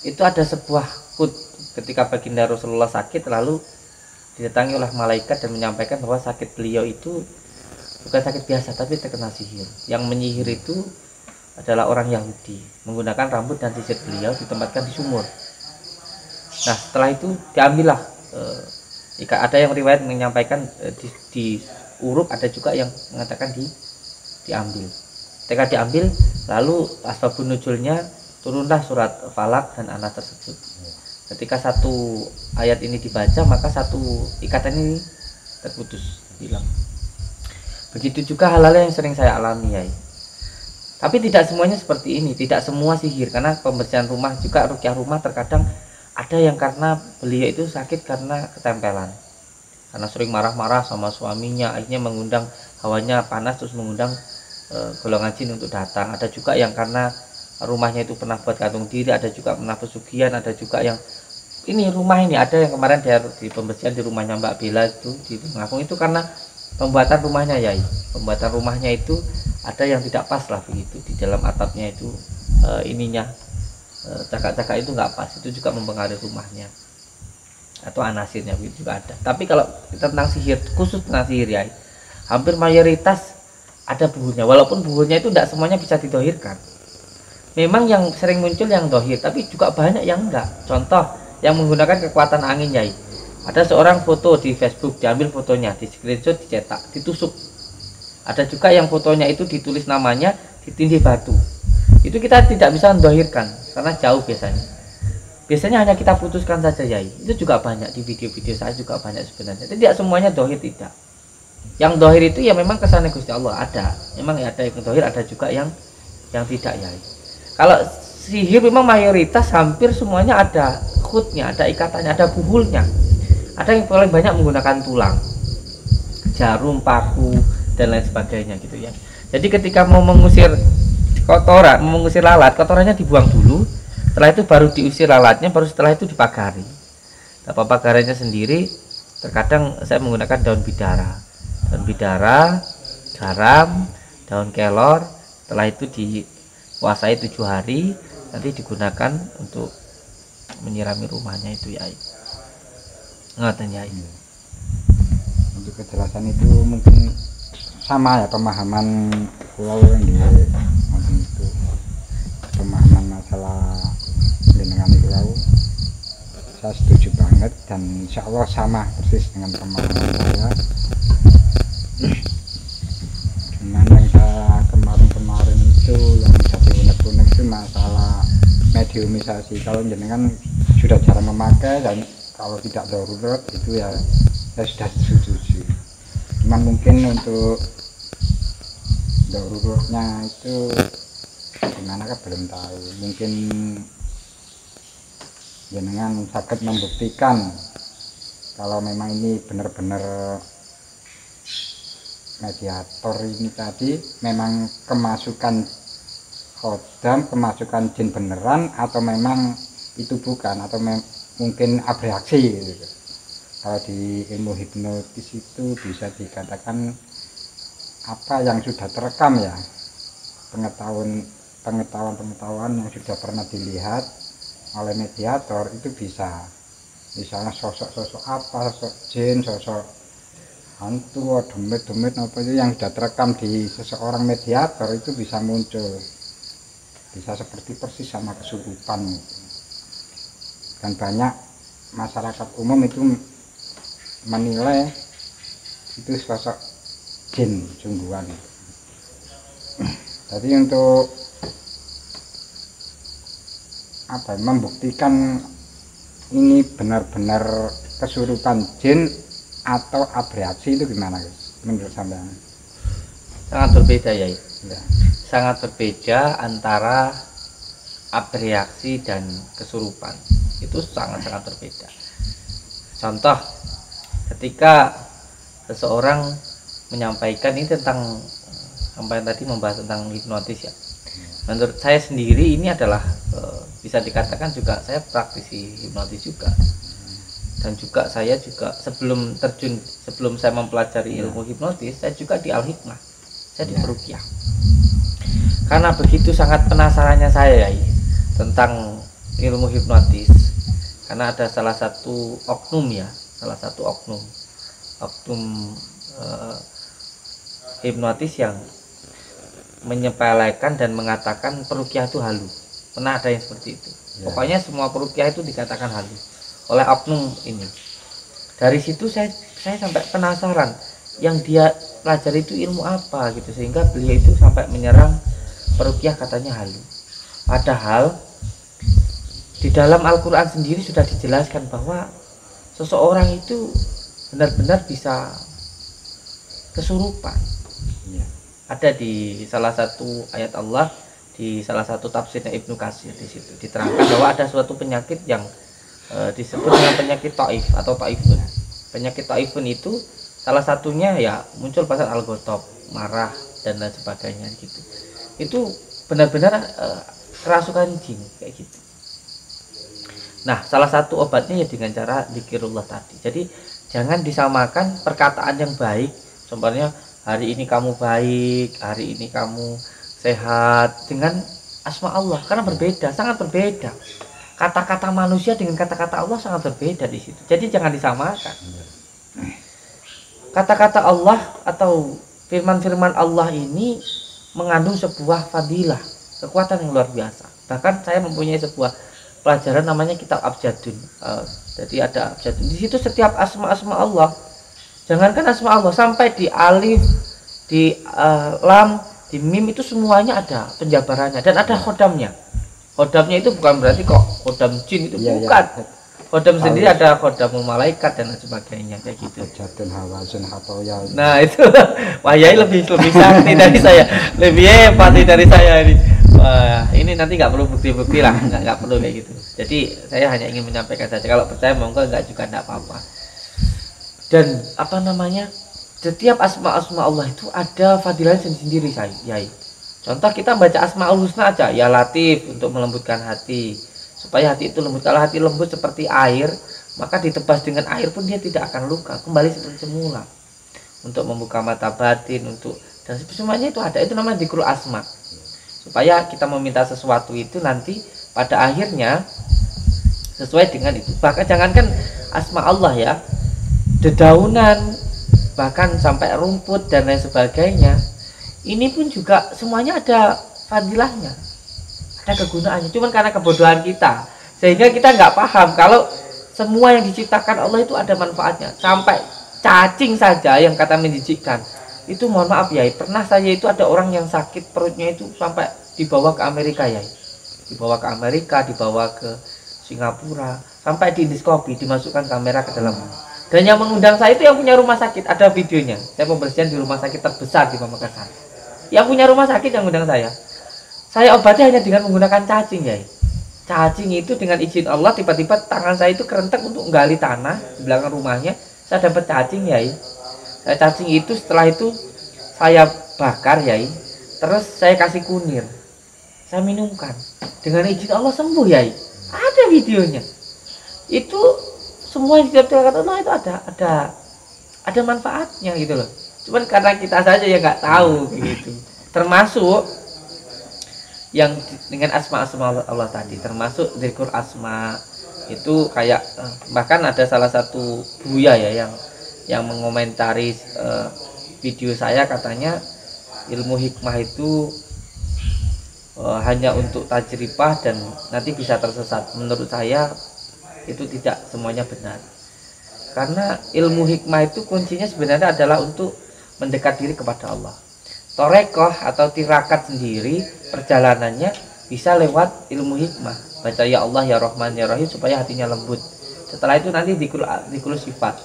Itu ada sebuah kut ketika baginda Rasulullah sakit lalu didatangi oleh malaikat dan menyampaikan bahwa sakit beliau itu bukan sakit biasa tapi terkena sihir. Yang menyihir itu adalah orang Yahudi menggunakan rambut dan sisir beliau ditempatkan di sumur. Nah setelah itu diambillah ada yang riwayat menyampaikan diuruk, ada juga yang mengatakan diambil. Ketika diambil lalu asbabun nuzulnya turunlah surat Falak dan Anas tersebut. Ketika satu ayat ini dibaca maka satu ikatan ini terputus, hilang. Begitu juga hal-hal yang sering saya alami ya. Tapi tidak semuanya seperti ini, tidak semua sihir, karena pembersihan rumah juga rukyah rumah terkadang ada yang karena beliau itu sakit karena ketempelan, karena sering marah-marah sama suaminya, akhirnya mengundang hawanya panas terus mengundang golongan jin untuk datang. Ada juga yang karena rumahnya itu pernah buat gantung diri, ada juga pernah pesugihan, ada juga yang ini rumah ini ada yang kemarin di pembersihan di rumahnya Mbak Bella itu di Tulungagung itu karena pembuatan rumahnya ya, pembuatan rumahnya itu ada yang tidak pas lah begitu di dalam atapnya itu ininya cakak-cakak itu nggak pas, itu juga mempengaruhi rumahnya atau anasirnya begitu juga ada. Tapi kalau kita tentang sihir, khusus tentang sihir ya, hampir mayoritas ada buhurnya, walaupun buhurnya itu tidak semuanya bisa didohirkan. Memang yang sering muncul yang dohir, tapi juga banyak yang enggak. Contoh yang menggunakan kekuatan angin ya, ada seorang foto di Facebook, diambil fotonya, di screenshot, dicetak, ditusuk. Ada juga yang fotonya itu ditulis namanya, ditindih batu. Itu kita tidak bisa mendohirkan karena jauh biasanya hanya kita putuskan saja ya. Itu juga banyak di video-video saya juga banyak sebenarnya. Tidak semuanya dohir, tidak. Yang dohir itu ya memang kesannya Gusti Allah ada. Memang ya ada yang dohir, ada juga yang tidak ya. Kalau sihir memang mayoritas hampir semuanya ada khutnya, ada ikatannya, ada buhulnya. Ada yang paling banyak menggunakan tulang, jarum, paku dan lain sebagainya gitu ya. Jadi ketika mau mengusir kotoran, mau mengusir lalat, kotorannya dibuang dulu. Setelah itu baru diusir lalatnya, baru setelah itu dipagari. Nah, pagarannya sendiri terkadang saya menggunakan daun bidara, garam, daun kelor. Setelah itu dikuasai 7 hari, nanti digunakan untuk menyirami rumahnya itu ya. Ngoten ya. Untuk kejelasan itu mungkin sama ya pemahaman pulau yang di itu, pemahaman masalah dengan pulau saya setuju banget, dan insya Allah sama persis dengan pemahaman saya. Cuman yang saya kemarin itu yang jadi unek-unek itu masalah mediumisasi. Kalau jenengan sudah jarang memakai dan kalau tidak darurat itu ya saya sudah setuju. Cuman mungkin untuk daruratnya itu gimana kan belum tahu. Mungkin jenengan sakit membuktikan kalau memang ini benar-benar mediator ini tadi memang kemasukan khodam, kemasukan jin beneran, atau memang itu bukan, atau mungkin abreaksi gitu. Kalau di ilmu hipnotis itu bisa dikatakan apa yang sudah terekam ya, pengetahuan yang sudah pernah dilihat oleh mediator itu bisa, misalnya sosok-sosok apa, sosok jin, sosok hantu, demit apa itu yang sudah terekam di seseorang mediator itu bisa muncul, bisa seperti persis sama kesurupan gitu. Dan banyak masyarakat umum itu menilai itu sosok jin sungguhan. Jadi untuk apa, membuktikan ini benar-benar kesurupan jin atau abreaksi itu gimana guys menurut sampean? Sangat berbeda ya. Ya. Sangat berbeda antara abreaksi dan kesurupan. Itu sangat-sangat berbeda. Contoh, ketika seseorang menyampaikan ini tentang sampai tadi membahas tentang hipnotis ya. Menurut saya sendiri ini adalah bisa dikatakan juga saya praktisi hipnotis juga. Dan juga saya juga sebelum saya mempelajari ilmu hipnotis, saya juga di Al-Hikmah. Saya di Peruqyah. Karena begitu sangat penasarannya saya ya, tentang ilmu hipnotis. Karena ada salah satu oknum hipnotis yang menyepelekan dan mengatakan peruqyah itu halu. Pernah ada yang seperti itu. Pokoknya semua peruqyah itu dikatakan halu oleh oknum ini. Dari situ saya sampai penasaran yang dia pelajari itu ilmu apa gitu, sehingga beliau itu sampai menyerang peruqyah katanya halu. Padahal di dalam Al-Quran sendiri sudah dijelaskan bahwa seseorang itu benar-benar bisa kesurupan. Ada di salah satu ayat Allah, di salah satu tafsirnya Ibnu Katsir, di situ diterangkan bahwa ada suatu penyakit yang disebut dengan penyakit taif atau taifun. Penyakit taifun itu salah satunya ya muncul pada al-ghotob, marah dan lain sebagainya gitu. Itu benar-benar kerasukan jin kayak gitu. Nah, salah satu obatnya ya dengan cara zikirullah tadi. Jadi jangan disamakan perkataan yang baik. Contohnya hari ini kamu baik, hari ini kamu sehat dengan asma Allah, karena berbeda, sangat berbeda. Kata-kata manusia dengan kata-kata Allah sangat berbeda di situ. Jadi jangan disamakan. Kata-kata Allah atau firman-firman Allah ini mengandung sebuah fadilah, kekuatan yang luar biasa. Bahkan saya mempunyai sebuah pelajaran namanya kitab Abjadun. Jadi ada Abjadun. Di situ setiap asma-asma Allah, jangankan asma Allah, sampai di alif, di lam, di mim itu semuanya ada penjabarannya dan ada khodamnya. Khodamnya itu bukan berarti kok khodam jin, itu bukan. Khodam sendiri ada khodamul malaikat dan sebagainya kayak gitu. Jatun hawasin hatoya. Nah itu Wah Yai lebih sakti dari saya, lebih hebat dari saya ini. Wah, ini nanti nggak perlu bukti-bukti lah, nggak perlu kayak gitu. Jadi saya hanya ingin menyampaikan saja. Kalau percaya monggo, nggak juga nggak apa-apa. Dan apa namanya, setiap asma-asma Allah itu ada fadilahnya sendiri, saya Yai. Contoh kita baca Asmaul Husna aja, ya Latif untuk melembutkan hati, supaya hati itu lembut. Kalau hati lembut seperti air, maka ditebas dengan air pun dia tidak akan luka, kembali seperti semula. Untuk membuka mata batin, untuk dan semuanya itu ada. Itu namanya dzikrul asma. Supaya kita meminta sesuatu itu nanti pada akhirnya sesuai dengan itu. Bahkan jangankan asma Allah ya, dedaunan, bahkan sampai rumput dan lain sebagainya, ini pun juga semuanya ada fadilahnya, ada kegunaannya. Cuman karena kebodohan kita, sehingga kita nggak paham kalau semua yang diciptakan Allah itu ada manfaatnya. Sampai cacing saja yang kata menjijikkan itu, mohon maaf ya, pernah saya itu ada orang yang sakit perutnya itu sampai dibawa ke Amerika ya, dibawa ke Amerika, dibawa ke Singapura, sampai diindoskopi, dimasukkan kamera ke dalam. Dan yang mengundang saya itu yang punya rumah sakit, ada videonya. Saya pembersihan di rumah sakit terbesar di Pamekasan. Yang punya rumah sakit yang undang saya. Saya obati hanya dengan menggunakan cacing ya. Cacing itu dengan izin Allah, tiba-tiba tangan saya itu kerentek untuk menggali tanah di belakang rumahnya. Saya dapat cacing ya. Saya cacing itu, setelah itu saya bakar ya. Terus saya kasih kunir, saya minumkan, dengan izin Allah sembuh ya. Ada videonya. Itu semua yang dikatakan Allah itu ada manfaatnya gitu loh. Cuman karena kita saja yang nggak tahu gitu. Termasuk yang dengan asma-asma Allah tadi, termasuk dzikrul asma itu kayak bahkan ada salah satu buya ya yang mengomentari video saya, katanya ilmu hikmah itu hanya untuk tajribah dan nanti bisa tersesat. Menurut saya itu tidak semuanya benar, karena ilmu hikmah itu kuncinya sebenarnya adalah untuk mendekat diri kepada Allah. Torekoh atau tirakat sendiri perjalanannya bisa lewat ilmu hikmah, baca ya Allah ya Rahman ya Rahim supaya hatinya lembut. Setelah itu nanti dzikrul sifat,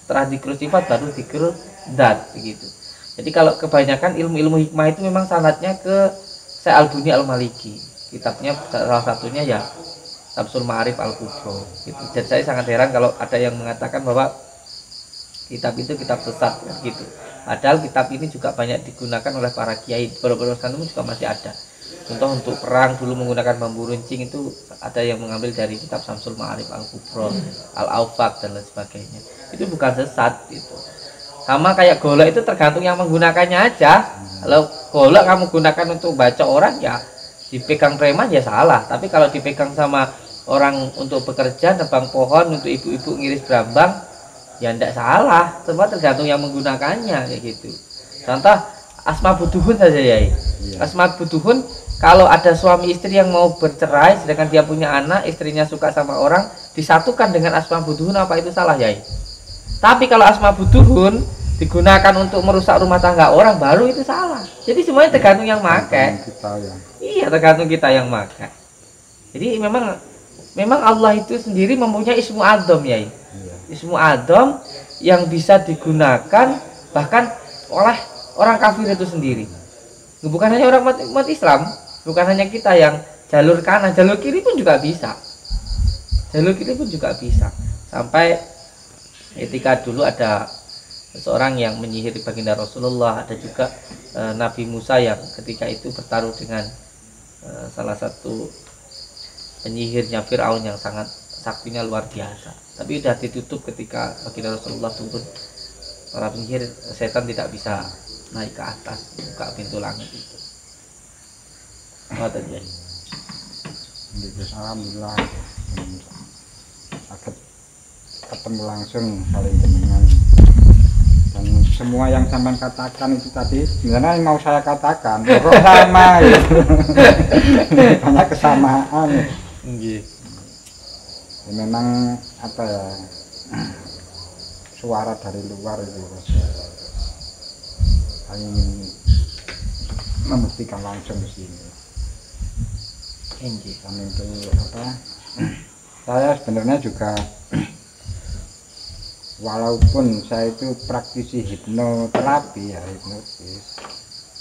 setelah dzikrul sifat baru dzikrul dzat begitu. Jadi kalau kebanyakan ilmu-ilmu hikmah itu memang sanadnya ke Syekh Al-Buni Al-Maliki, kitabnya salah satunya ya Syamsul Ma'arif Al-Kubro gitu. Dan saya sangat heran kalau ada yang mengatakan bahwa kitab itu kitab sesat gitu. Padahal kitab ini juga banyak digunakan oleh para kiai. Beberapa sanum juga masih ada. Contoh untuk perang dulu menggunakan bambu runcing itu ada yang mengambil dari kitab Syamsul Ma'arif Al-Kubro, Al-Aufaq dan lain sebagainya. Itu bukan sesat gitu. Sama kayak golok itu tergantung yang menggunakannya aja. Kalau golok kamu gunakan untuk baca orang ya dipegang preman ya salah. Tapi kalau dipegang sama orang untuk bekerja, nebang pohon, untuk ibu-ibu ngiris brambang, ya tidak salah. Semua tergantung yang menggunakannya kayak gitu. Contoh asma buduhun saja ya. Asma buduhun, kalau ada suami istri yang mau bercerai sedangkan dia punya anak, istrinya suka sama orang, disatukan dengan asma buduhun, apa itu salah ya? Tapi kalau asma buduhun digunakan untuk merusak rumah tangga orang, baru itu salah. Jadi semuanya tergantung yang makai. Iya, tergantung kita yang makai. Jadi memang Allah itu sendiri mempunyai ismu adzam ya. Ismu adzam yang bisa digunakan bahkan oleh orang kafir itu sendiri. Bukan hanya orang umat Islam, bukan hanya kita yang jalur kanan, jalur kiri pun juga bisa. Jalur kiri pun juga bisa. Sampai ketika dulu ada seseorang yang menyihir baginda Rasulullah, ada juga Nabi Musa yang ketika itu bertaruh dengan salah satu penyihirnya Fir'aun yang sangat saktinya luar biasa. Tapi udah ditutup ketika baginda Rasulullah turun para penyihir, setan tidak bisa naik ke atas buka pintu langit itu. Ngoten ya. Alhamdulillah sakit ketemu langsung saling jenengan, dan semua yang sampean katakan itu tadi sebenarnya mau saya katakan kok sama gitu. Banyak kesamaan. Nggih. Ya, memang apa ya, suara dari luar itu ingin membuktikan langsung di sini. Dan itu apa, saya sebenarnya juga walaupun saya itu praktisi hipnoterapi ya, hipnotis,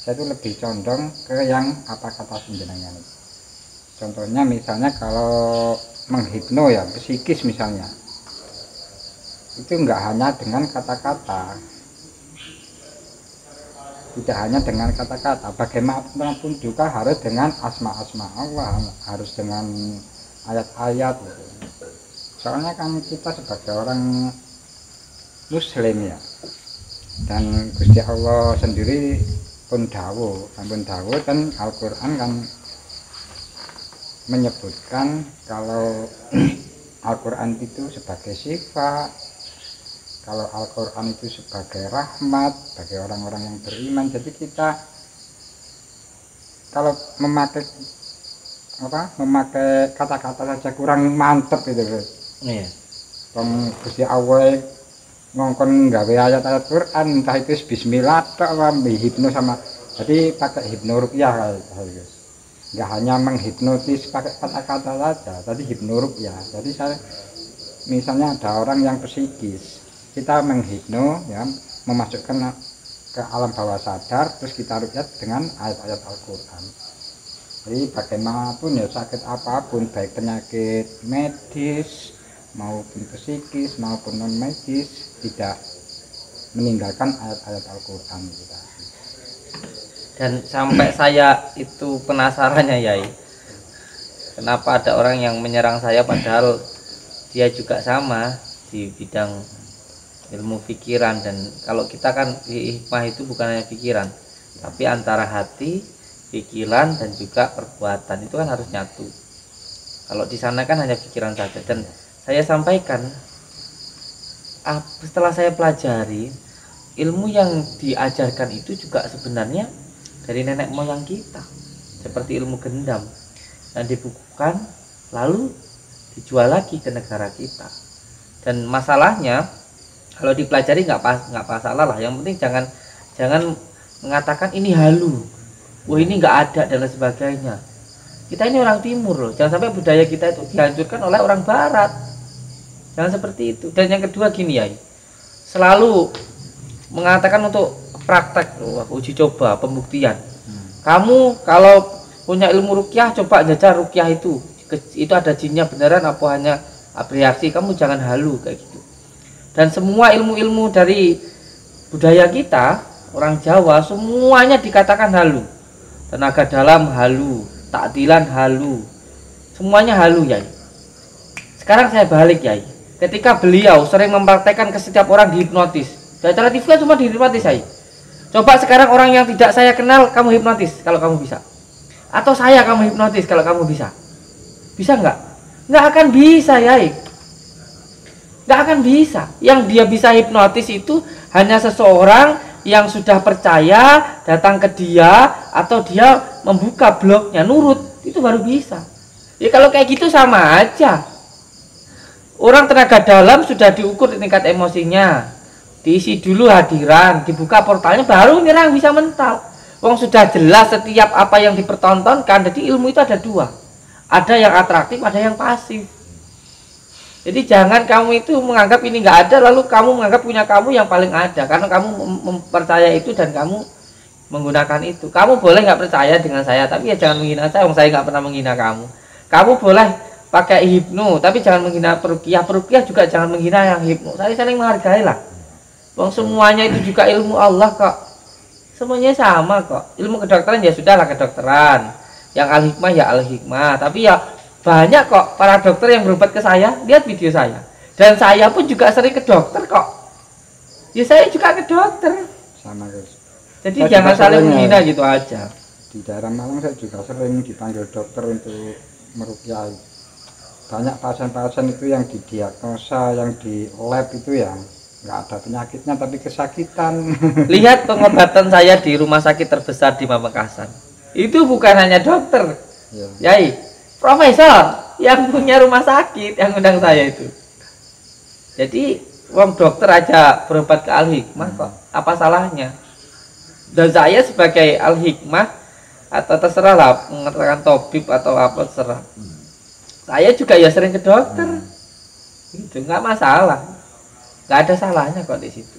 saya itu lebih condong ke yang apa kata jenengan. Contohnya misalnya kalau menghipno ya psikis misalnya, itu enggak hanya dengan kata-kata, tidak hanya dengan kata-kata, bagaimanapun juga harus dengan asma-asma Allah, harus dengan ayat-ayat gitu. Soalnya kan kita sebagai orang muslim ya, dan Gusti Allah sendiri pun dawuh dan Al-Quran kan menyebutkan kalau Al-Quran itu sebagai sifat, kalau Al-Quran itu sebagai rahmat bagi orang-orang yang beriman. Jadi kita kalau memakai kata-kata saja kurang mantep gitu. Iya. Gusti Allah ngongkon gawe ayat-ayat Quran, entah itu bismillah atau hipno sama, jadi pakai hipnoruqyah guys. Nggak hanya menghipnotis pakai kata-kata saja, tadi hipnoruqyah. Jadi saya misalnya ada orang yang psikis, kita menghipno ya, memasukkan ke alam bawah sadar, terus kita ruqyah dengan ayat-ayat Al-Quran. Jadi bagaimanapun ya, sakit apapun, baik penyakit medis maupun psikis maupun non medis, tidak meninggalkan ayat-ayat Al-Quran kita. Dan sampai saya itu penasarannya Yai, kenapa ada orang yang menyerang saya padahal dia juga sama di bidang ilmu pikiran. Dan kalau kita kan di hikmah itu bukan hanya pikiran, tapi antara hati, pikiran dan juga perbuatan itu kan harus nyatu. Kalau di sana kan hanya pikiran saja. Dan saya sampaikan, setelah saya pelajari, ilmu yang diajarkan itu juga sebenarnya dari nenek moyang kita, seperti ilmu gendam, dan dibukukan lalu dijual lagi ke negara kita. Dan masalahnya kalau dipelajari nggak masalah lah, yang penting jangan mengatakan ini halu, wah ini nggak ada dan lain sebagainya. Kita ini orang timur loh, jangan sampai budaya kita itu dihancurkan oleh orang barat, jangan seperti itu. Dan yang kedua gini ya, selalu mengatakan untuk praktek, uji coba, pembuktian. Kamu kalau punya ilmu ruqyah, coba jajal ruqyah itu ada jinnya beneran apa hanya reaksi, kamu jangan halu kayak gitu. Dan semua ilmu-ilmu dari budaya kita orang Jawa semuanya dikatakan halu, tenaga dalam halu, takdilan halu, semuanya halu Yai. Sekarang saya balik Yai, ketika beliau sering mempraktekkan ke setiap orang dihipnotis, di acara TV cuma dihipnotis Yai. Coba sekarang orang yang tidak saya kenal kamu hipnotis kalau kamu bisa, atau saya kamu hipnotis kalau kamu bisa nggak? Nggak akan bisa Yai, nggak akan bisa. Yang dia bisa hipnotis itu hanya seseorang yang sudah percaya, datang ke dia, atau dia membuka blognya, nurut, itu baru bisa. Ya kalau kayak gitu sama aja. Orang tenaga dalam sudah diukur tingkat emosinya, diisi dulu hadiran, dibuka portalnya, baru nyerang bisa mental. Wong sudah jelas setiap apa yang dipertontonkan. Jadi ilmu itu ada dua, ada yang atraktif, ada yang pasif. Jadi jangan kamu itu menganggap ini nggak ada, lalu kamu menganggap punya kamu yang paling ada, karena kamu mempercaya itu dan kamu menggunakan itu. Kamu boleh nggak percaya dengan saya, tapi ya jangan menghina saya. Wong saya nggak pernah menghina kamu. Kamu boleh pakai hipno, tapi jangan menghina peruqyah. Peruqyah juga jangan menghina yang hipno. Saya saling menghargai lah. Wong semuanya itu juga ilmu Allah kok. Semuanya sama kok. Ilmu kedokteran ya sudahlah kedokteran. Yang al-hikmah ya al-hikmah. Tapi ya Banyak kok para dokter yang berobat ke saya, lihat video saya. Dan saya pun juga sering ke dokter kok. Ya saya juga ke dokter. Sama guys. Jadi Saya jangan juga saling sering, menghina gitu aja. Di daerah Malang saya juga sering dipanggil dokter untuk meruqyah. Banyak pasien-pasien itu yang didiagnosa, yang di lab itu ya nggak ada penyakitnya tapi kesakitan. Lihat pengobatan saya di rumah sakit terbesar di Pamekasan. Itu bukan hanya dokter, Ya. Yai, profesor yang punya rumah sakit yang undang saya itu. Jadi wong dokter aja berobat ke Al-Hikmah kok, apa salahnya? Dan saya sebagai Al-Hikmah atau terserah lah mengatakan tabib atau apa terserah. Saya juga ya sering ke dokter. Itu nggak masalah. Nggak ada salahnya kok di situ.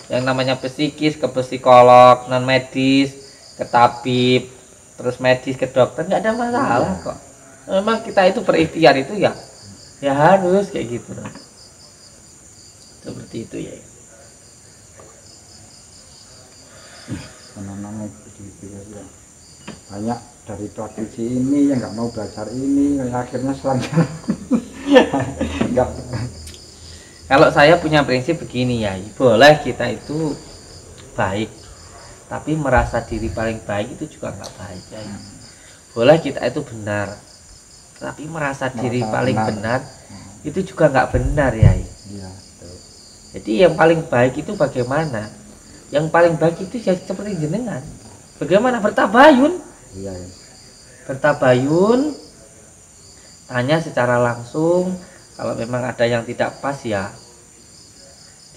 Yang namanya psikis ke psikolog, non medis ke tabib, terus medis ke dokter, nggak ada masalah kok. Memang kita itu berikhtiar itu ya harus kayak gitu loh. Seperti itu ya. Namanya begitu ya. Banyak dari praktisi ini yang nggak mau belajar ini, akhirnya selanjutnya nggak. Kalau saya punya prinsip begini ya, boleh kita itu baik, tapi merasa diri paling baik itu juga nggak baik ya. Boleh kita itu benar, tapi merasa diri paling benar itu juga nggak benar ya. Iya, betul. Jadi yang paling baik itu bagaimana? Yang paling baik itu ya seperti jenengan. Bagaimana bertabayun? Iya. Bertabayun, tanya secara langsung. Kalau memang ada yang tidak pas ya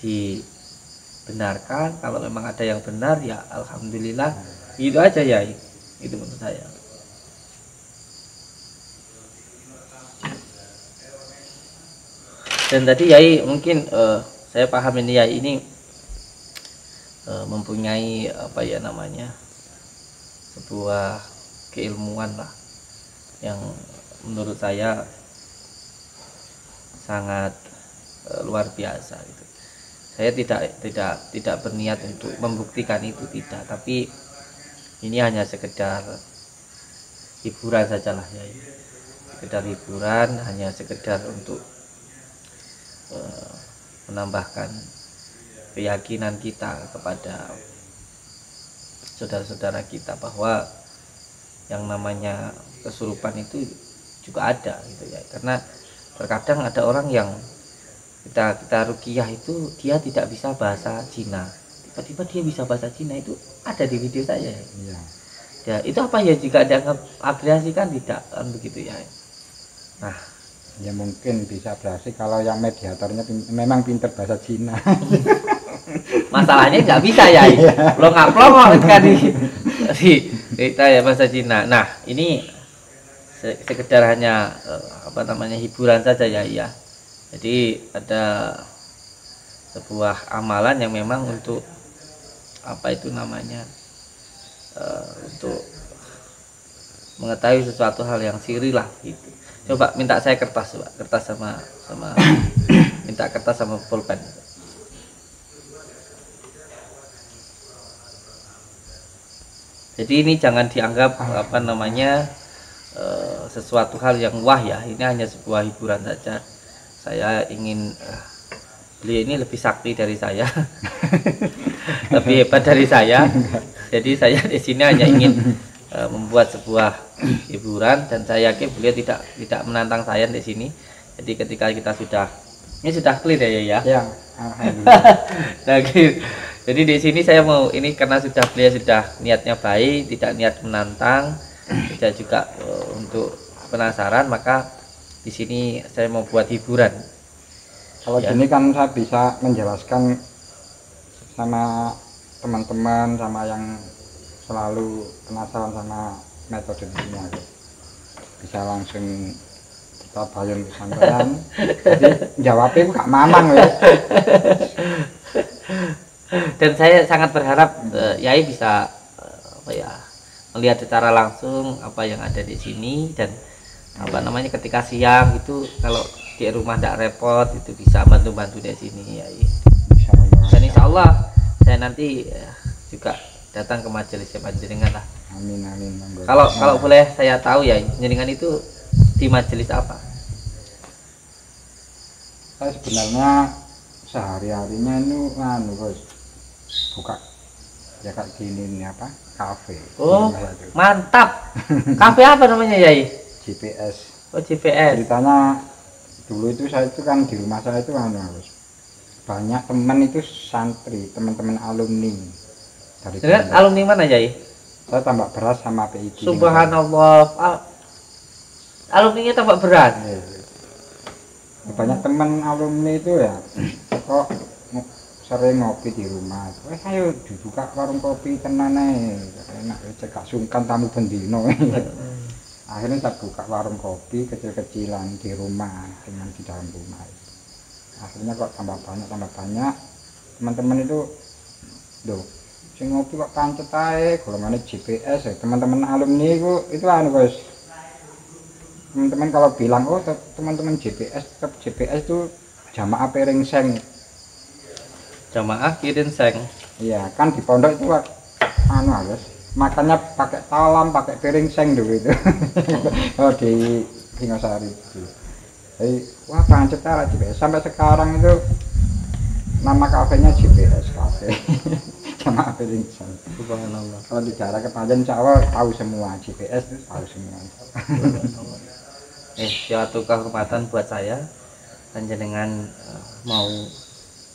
dibenarkan. Kalau memang ada yang benar ya alhamdulillah. Itu aja ya. Itu menurut saya. Dan tadi Yai mungkin saya paham ini Yai ini mempunyai apa ya namanya sebuah keilmuan lah yang menurut saya sangat luar biasa gitu. Saya tidak berniat untuk membuktikan itu, tidak, tapi ini hanya sekedar hiburan sajalah ya. Sekedar hiburan, hanya sekedar untuk menambahkan keyakinan kita kepada saudara-saudara kita bahwa yang namanya kesurupan itu juga ada gitu ya. Karena terkadang ada orang yang kita ruqyah itu dia tidak bisa bahasa Cina, tiba-tiba dia bisa bahasa Cina, itu ada di video saya. Iya. Ya itu apa ya, jika dianggap agresi kan tidak kan begitu ya. Nah Ya mungkin bisa berhasil kalau yang mediatornya memang pinter bahasa Cina. masalahnya nggak bisa ya, lo ngaplong kan di kita ya bahasa Cina. Nah ini sekedar hanya apa namanya hiburan saja ya. Jadi ada sebuah amalan yang memang untuk apa itu namanya untuk mengetahui sesuatu hal yang siri lah gitu. Coba minta saya kertas, coba kertas sama minta kertas sama pulpen. Jadi ini jangan dianggap apa namanya sesuatu hal yang wah ya. Ini hanya sebuah hiburan saja. Saya ingin beliau ini lebih sakti dari saya, lebih hebat dari saya. Jadi saya di sini hanya ingin membuat sebuah hiburan, dan saya yakin beliau tidak menantang saya di sini. Jadi ketika kita ini sudah clear ya. Ya, alhamdulillah. Nah, gitu. Jadi di sini saya mau ini karena beliau sudah niatnya baik, tidak niat menantang, tidak juga untuk penasaran, maka di sini saya mau buat hiburan. Kalau Ya. gini kan saya bisa menjelaskan sama teman-teman, sama yang selalu penasaran sama metode ini, bisa langsung kita bayang kesampaian. Jadi jawabnya gak mamang ya. Dan saya sangat berharap Yai bisa apa ya, melihat secara langsung apa yang ada di sini, dan apa namanya ketika siang itu kalau di rumah tidak repot itu bisa bantu-bantu di sini Yai. Insyaallah. Dan insya Allah saya nanti juga datang ke majelis panjenengan lah. Amin amin. Kalau boleh saya tahu ya, jenengan itu di majelis apa? Saya sebenarnya sehari-harinya itu anu bos, buka ya kayak gini nih apa, kafe. Oh, Di rumah itu. mantap. Kafe apa namanya, Yai? GPS. Oh, GPS. Ceritanya dulu itu saya itu kan di rumah saya itu anu bos, banyak teman itu santri, teman-teman alumni dari Dengan Jember. alumni mana, Yai? Saya tambah beras sama PIG. Subhanallah. Alumninya tambah berat. Iya. Banyak teman alumni itu ya kok sering ngopi di rumah. Ayo dibuka warung kopi tenan ae. Enak cekak sungkan tamu bendino. Akhirnya saya buka warung kopi kecil-kecilan di rumah dengan di dalam rumah. Akhirnya kok tambah banyak teman-teman itu loh sing ngopi kok pancet ae golongannya GPS ya. Teman-teman alumni itu anu guys, teman-teman kalau bilang oh teman-teman GPS tetap GPS itu jamaah piring seng. Jamaah kirim seng. Iya kan di pondok itu anu guys, makannya pakai talam pakai piring seng dulu itu. Oh di Singosari itu. Jadi wah pancet lah GPS sampai sekarang itu nama kafenya GPS cafe. Jamaah piring seng. Subhanallah. Kalau di daerah Kepanjen Jawa tahu semua GPS itu tahu semua. Suatu kehormatan buat saya panjenengan mau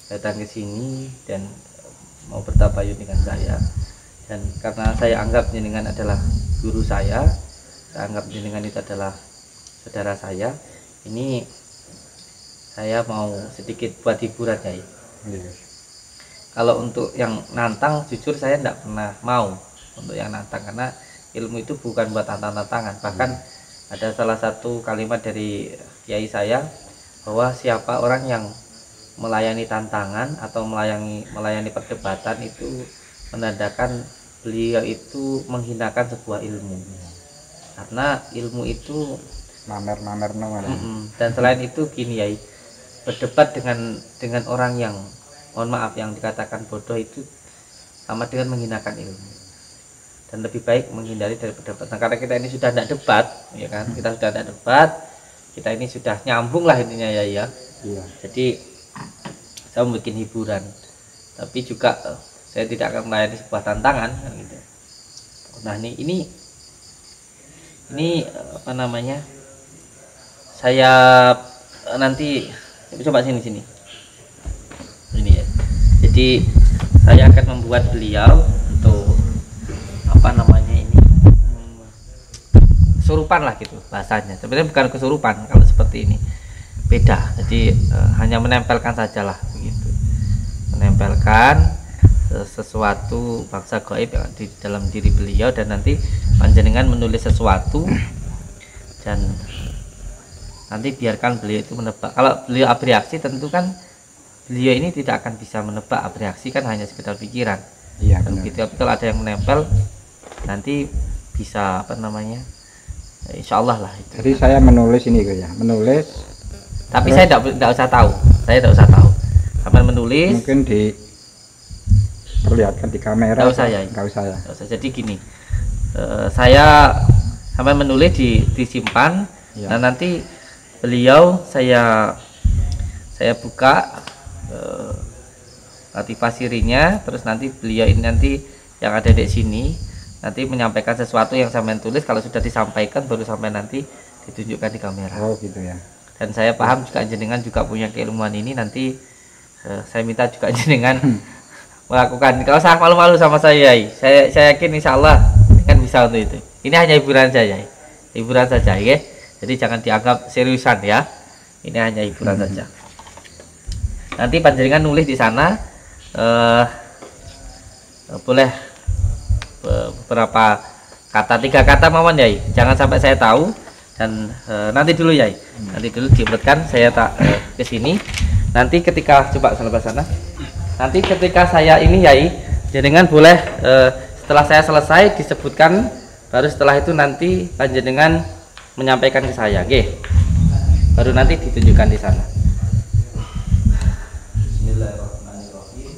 datang ke sini dan mau bertabayun dengan saya, dan karena saya anggap jenengan adalah guru saya anggap jenengan itu adalah saudara saya, ini saya mau sedikit buat hiburan ya. Kalau untuk yang nantang jujur saya tidak pernah mau untuk yang nantang, karena ilmu itu bukan buat tantang-tantangan. Bahkan ada salah satu kalimat dari kiai saya bahwa siapa orang yang melayani tantangan atau melayani perdebatan itu menandakan beliau itu menghinakan sebuah ilmu, karena ilmu itu mamer-mamer dan selain itu gini ya, berdebat dengan orang yang mohon maaf yang dikatakan bodoh itu sama dengan menghinakan ilmu, dan lebih baik menghindari dari perdebatan. Karena kita ini sudah tidak debat ya kan, kita sudah tidak debat, kita ini sudah nyambung lah intinya ya. Iya. Jadi saya membuat hiburan, tapi juga saya tidak akan melayani sebuah tantangan kan gitu. Nah ini apa namanya, saya nanti coba sini ini ya. Jadi saya akan membuat beliau untuk apa namanya ini kesurupan lah gitu bahasanya. Sebenarnya bukan kesurupan kalau seperti ini, beda. Jadi hanya menempelkan sajalah begitu, menempelkan sesuatu bangsa gaib yang di dalam diri beliau, dan nanti panjenengan menulis sesuatu dan nanti biarkan beliau itu menebak. Kalau beliau bereaksi tentu kan beliau ini tidak akan bisa menebak, bereaksi kan hanya sekedar pikiran. Iya benar. Gitu. Tapi kalau ada yang menempel nanti bisa apa namanya, insya Allah lah itu. Jadi saya menulis ini ya, menulis. Tapi terus, saya tidak usah tahu, Sampai menulis. Mungkin diperlihatkan di kamera. Nggak usah ya. Nggak usah ya. Jadi gini, saya sampai menulis disimpan. Ya. Nah nanti beliau saya buka motivasinya, terus nanti beliau ini nanti yang ada di sini nanti menyampaikan sesuatu yang saya tulis. Kalau sudah disampaikan baru sampai nanti ditunjukkan di kamera. Oh gitu ya. Dan saya paham juga jenengan juga punya keilmuan ini, nanti saya minta juga jenengan melakukan. Kalau saya malu-malu sama saya yakin insya Allah kan bisa untuk itu. Ini hanya hiburan saja ya. Jadi jangan dianggap seriusan ya. Ini hanya hiburan saja. Nanti panjenengan nulis di sana boleh beberapa kata, 3 kata mawon ya. Jangan sampai saya tahu, dan nanti dulu ya. Nanti dulu dibuatkan saya tak ke sini. Nanti ketika coba sebelah sana. Nanti ketika saya ini yai, jenengan boleh setelah saya selesai disebutkan, baru setelah itu nanti panjenengan menyampaikan ke saya, oke? Baru nanti ditunjukkan di sana. Bismillahirrahmanirrahim.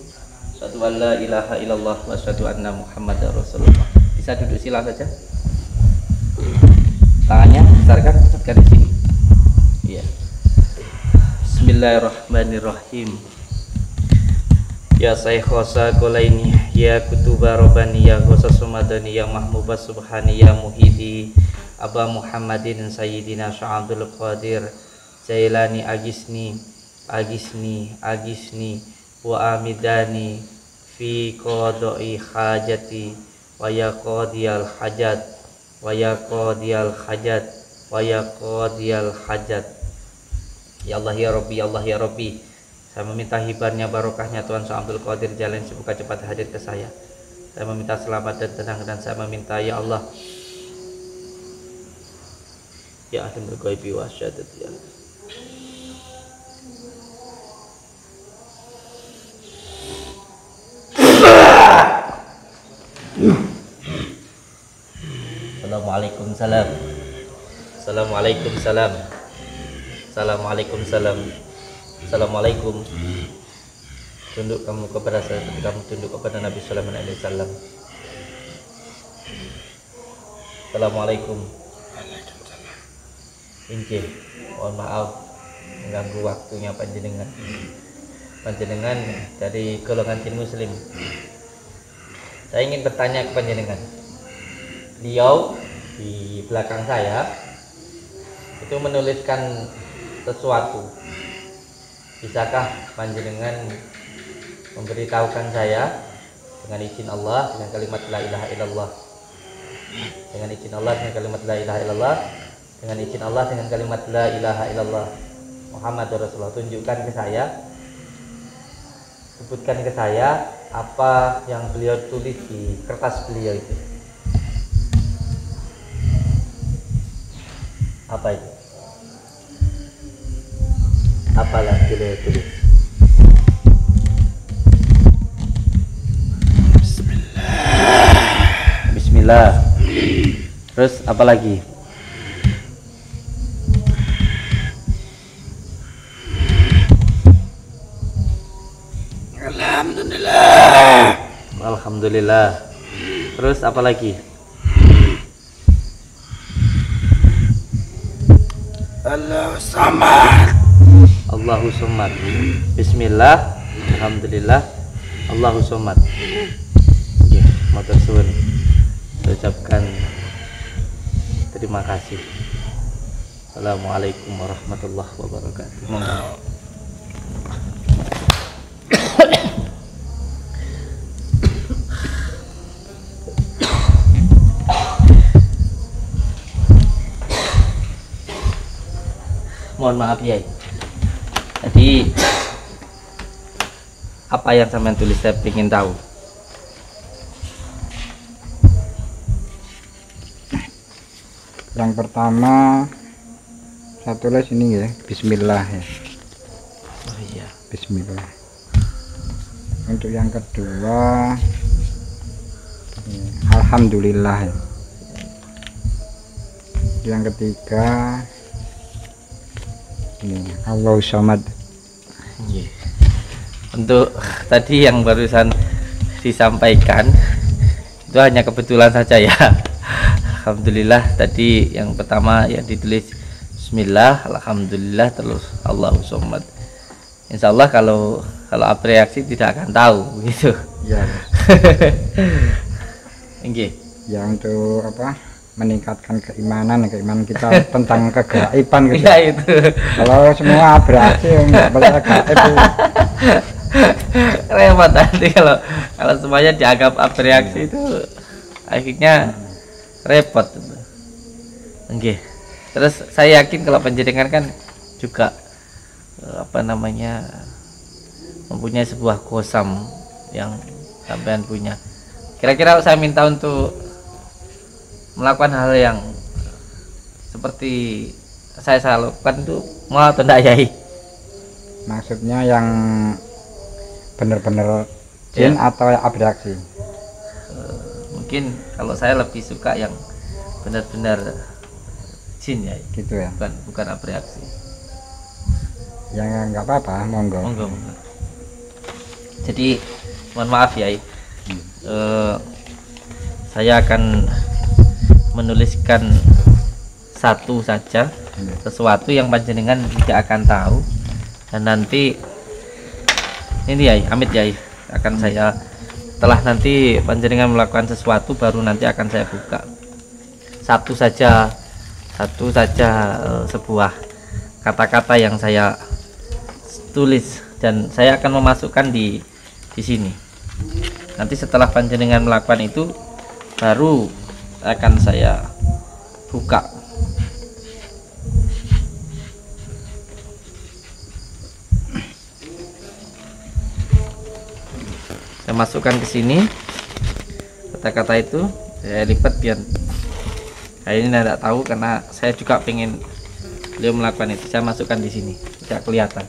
Asyhadu an la ilaha illallah wa asyhadu anna Muhammadar Rasulullah. Bisa duduk sila saja. Tangannya besarkan, pusatkan di sini. Iya. Bismillahirrahmanirrahim. Ya Saykhosa Qolaini, ya Kutuba Robani, ya Ghosa Sumadani, ya Mahmubah Subhani, ya Muhidi Aba Muhammadin Sayyidina Sya'abdul Qadir Jailani Agisni wa amidani fi qadai hajati wa ya qadiyal hajat wa ya qadiyal hajat wa ya qadiyal hajat. Ya Allah ya Rabbi, ya Allah ya Rabbi, saya meminta hibarnya barokahnya Tuhan Sya'abdul Qadir Jailani semoga cepat hadir ke saya. Saya meminta selamat dan tenang, dan saya meminta ya Allah ya alimul ghaibi wa syahadati ya. Assalamualaikum salam. Assalamualaikum salam. Assalamualaikum salam. Assalamualaikum. Tunduk kamu kepada saya seperti kamu tunduk kepada Nabi sallallahu alaihi wasallam. Assalamualaikum. Injil, mohon maaf mengganggu waktunya panjenengan. Panjenengan dari golongan jin muslim. Saya ingin bertanya ke panjenengan. Beliau di belakang saya itu menuliskan sesuatu. Bisakah panjenengan memberitahukan saya dengan izin Allah, dengan kalimat la ilaha illallah, dengan izin Allah, dengan kalimat la ilaha illallah, dengan izin Allah, dengan kalimat la ilaha illallah Muhammadur Rasulullah, tunjukkan ke saya, sebutkan ke saya apa yang beliau tulis di kertas beliau itu. Apa itu? Apalah beliau tulis? Bismillah. Terus apa lagi? Alhamdulillah. Terus apa lagi? Allahu Samad. Allahu Samad. Bismillah. Alhamdulillah. Allahu Samad. Oke, matur suwun. Saya ucapkan terima kasih. Assalamualaikum warahmatullahi wabarakatuh. Mohon maaf ya. Jadi apa yang sampean tulis saya ingin tahu. Yang pertama saya tulis ini ya, Bismillah ya. Oh iya. Bismillah. Untuk yang kedua ya, Alhamdulillah ya. Yang ketiga ini Allahu Samad. Yeah. Untuk tadi yang barusan disampaikan itu hanya kebetulan saja ya. Alhamdulillah tadi yang pertama yang ditulis Bismillah, Alhamdulillah, terus Allahu Samad. Insya Allah kalau bereaksi tidak akan tahu begitu. Ya. Oke. Ya untuk apa? Meningkatkan keimanan kita tentang kegaiban gitu. Ya itu. Kalau semua beraksi nggak boleh gaib. Repot nanti kalau semuanya dianggap bereaksi itu akhirnya repot. Oke. Terus saya yakin kalau panjenengan kan juga mempunyai sebuah kosam yang sampean punya. Kira-kira saya minta untuk melakukan hal yang seperti saya lakukan itu mau atau enggak Yai? Maksudnya yang benar-benar jin Ya. atau abstraksi? Mungkin kalau saya lebih suka yang benar-benar jin ya, Gitu ya. bukan abstraksi. Ya nggak apa-apa, monggo. Monggo. Jadi mohon maaf ya, saya akan menuliskan satu saja, sesuatu yang panjenengan tidak akan tahu. Dan nanti ini Yai, amit Yai, akan saya setelah nanti panjenengan melakukan sesuatu baru nanti akan saya buka. Satu saja sebuah kata-kata yang saya tulis dan saya akan memasukkan di sini. Nanti setelah panjenengan melakukan itu baru akan saya buka. Saya masukkan ke sini kata-kata itu, saya lipat biar ini tidak tahu karena saya juga pengen beliau melakukan itu. Saya masukkan di sini tidak kelihatan.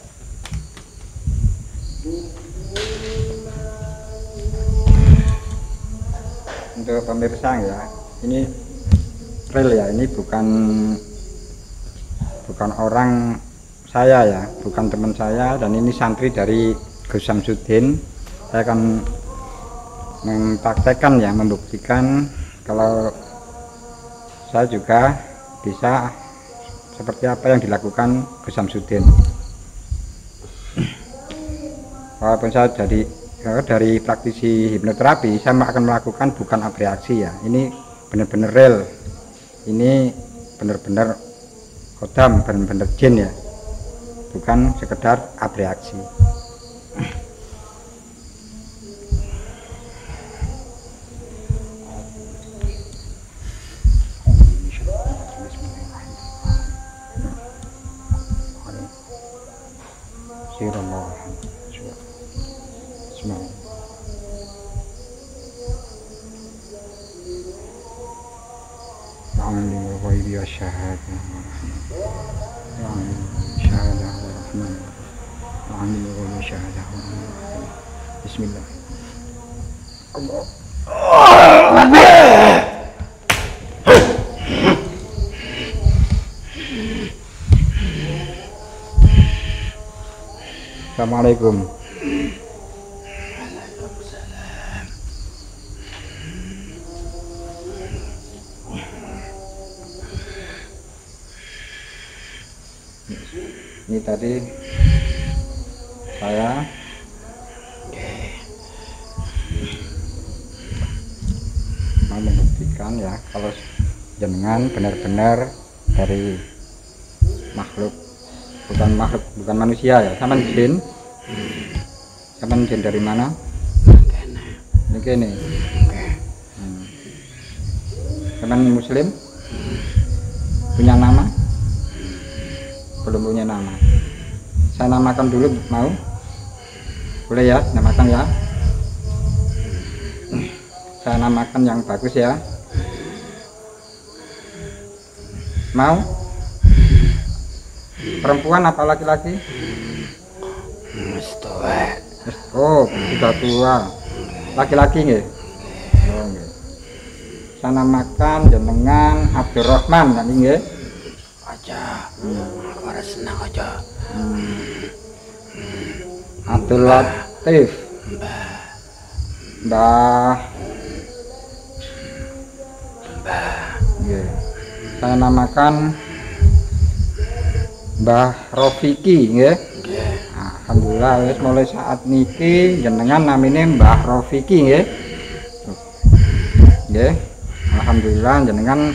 Untuk pemirsa ya, ini real ya, ini bukan orang saya ya, bukan teman saya, dan ini santri dari Gus Samsudin. Saya akan mempraktekkan ya, membuktikan kalau saya juga bisa seperti apa yang dilakukan Gus Samsudin. Walaupun saya dari praktisi hipnoterapi, saya akan melakukan bukan abreaksi ya, ini benar-benar real, ini benar-benar kodam, benar-benar jin ya, bukan sekedar abreaksi. Bismillah. Assalamualaikum. Ini tadi saya mau membuktikan ya, kalau jenengan benar-benar dari makhluk, bukan manusia ya, sama jin. Sama jin dari mana? Ini. Sama muslim? Punya nama? Belum punya nama. Saya namakan dulu, mau? Boleh ya, namakan ya. Saya namakan yang bagus ya. Mau? Perempuan apa laki-laki? Oh, sudah tua. Laki-laki nggih? Oh, nggih. Saya namakan jenengan Abdurrahman, kan nggih? Aja. Aku senang aja. Abdul Latif. Mbah. Nggih. Saya namakan Mbah Rofiki nggih. Alhamdulillah wis mulai saat niki jenengan namine Mbah Rofiki nggih. Nggih. Alhamdulillah jenengan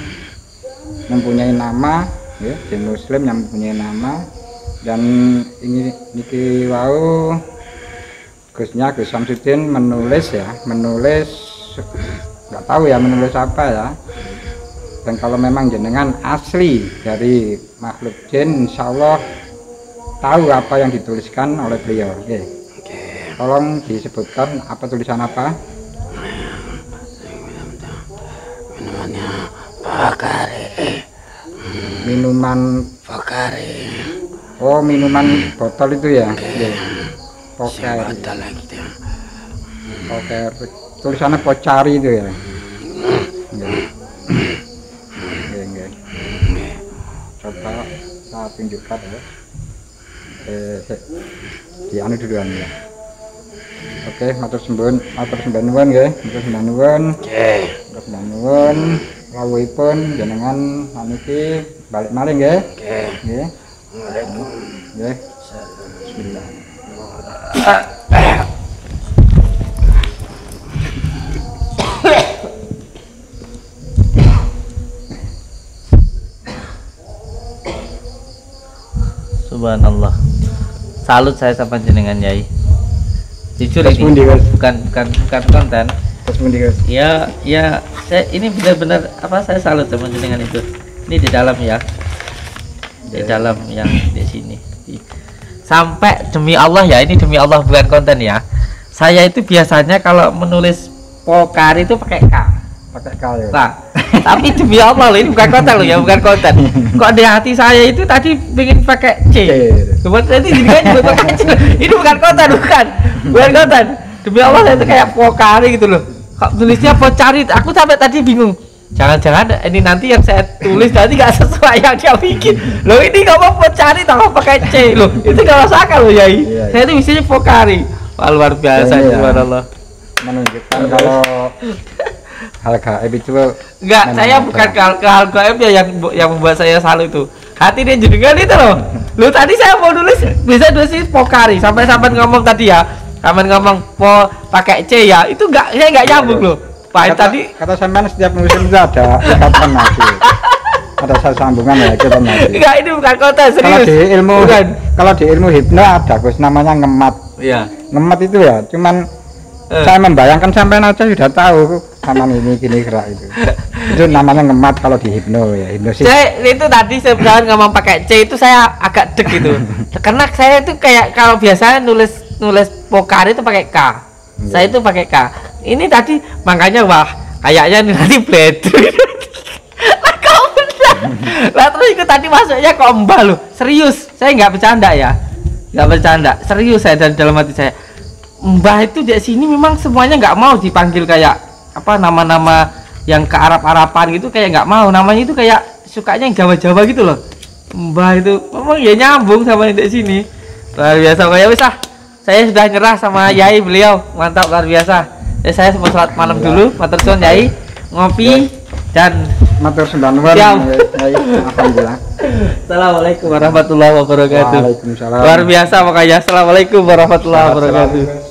mempunyai nama nggih, jin muslim yang mempunyai nama, dan ini niki wau Gusnya Gus Samsudin menulis nggak tahu ya menulis apa ya. Dan kalau memang jenengan asli dari makhluk jin, insya Allah tahu apa yang dituliskan oleh beliau. Oke. Tolong disebutkan apa tulisan apa? Minumannya Bakari. Minuman Bakari. Oh, minuman botol itu ya. Oke. Oke. Tulisannya Pocari itu ya. Coba saya tunjukkan ya. Di anu duluan ya. Oke, matur sembun nuwun nggih, matur sembun nuwun. Matur sembun nuwun. rawuhipun jenengan niki balik malih nggih. Nggih. Assalamualaikum. Nggih. Bismillah. Subhanallah. Salut saya sama jenengan Yai. Jujur Terus ini pundi, Mas? bukan konten. Terus pundi Guys? Ya, saya ini benar-benar saya salut sama jenengan itu. Ini di dalam ya. Di dalam yang di sini. Sampai demi Allah ya, ini demi Allah bukan konten ya. Saya itu biasanya kalau menulis Pokari itu pakai K. Pakai kali. Nah, tapi demi Allah loh, ini bukan konten loh ya, bukan konten. Kok di hati saya itu tadi pengen pakai C. Kemudian ini juga pakai C. Ini bukan konten, bukan konten. Demi Allah saya itu kayak Pokari gitu loh. Kok tulisnya Pocari? Aku sampai tadi bingung. Jangan-jangan ini nanti yang saya tulis nanti nggak sesuai yang dia bikin. Loh ini nggak mau Pocari, tambah pakai C loh. Itu nggak masuk akal loh Yai. Iya. Saya itu misalnya Pokari. Wah, luar biasa Iya. subhanallah. Menunjukkan kalau hal gaib itu Enggak, memang saya ada. bukan ke hal gaib ya yang membuat saya salut itu. Hati dia jenengan itu loh. Lu tadi saya mau nulis bisa nulis Pokari sampai ngomong tadi ya. Sampai ngomong pakai C ya. Itu saya enggak nyambung loh. Pak tadi kata sampean setiap nulis itu ada ikatan nanti. Ada sambungan ya ikatan nanti. enggak, ini bukan konten Kalau serius. di ilmu Bukan. kalau di ilmu hipno ada Gus namanya ngemat. Iya. Ngemat itu ya, cuman saya membayangkan sampean aja sudah tahu sama ini gini gerak itu. Itu namanya ngemat kalau di hipno ya, hipnosis. Saya itu tadi saya ngomong pakai C itu saya agak deg gitu. Karena saya itu kayak kalau biasanya nulis Pokari itu pakai K. Saya itu pakai K. Ini tadi makanya wah kayaknya ini nanti bledri. Lah kau benar. Lah terus itu tadi masuknya kok Mbah loh. Serius, saya nggak bercanda ya. Nggak bercanda. Serius saya dalam hati saya. Mbah itu di sini memang semuanya nggak mau dipanggil kayak nama-nama yang ke Arab-Araban gitu, kayak nggak mau. Namanya itu kayak sukanya yang Jawa-Jawa gitu loh. Mbah itu memang ya nyambung sama yang di sini. Luar biasa ya wis ah. Saya sudah nyerah sama Yai beliau. Mantap luar biasa. Saya mau sholat malam dulu, matur suwun Yai. Ngopi dan Matur sembah nuwun. Siap. Ya, alhamdulillah. Assalamualaikum warahmatullahi wabarakatuh. Waalaikumsalam. Luar biasa makanya. Assalamualaikum warahmatullahi wabarakatuh.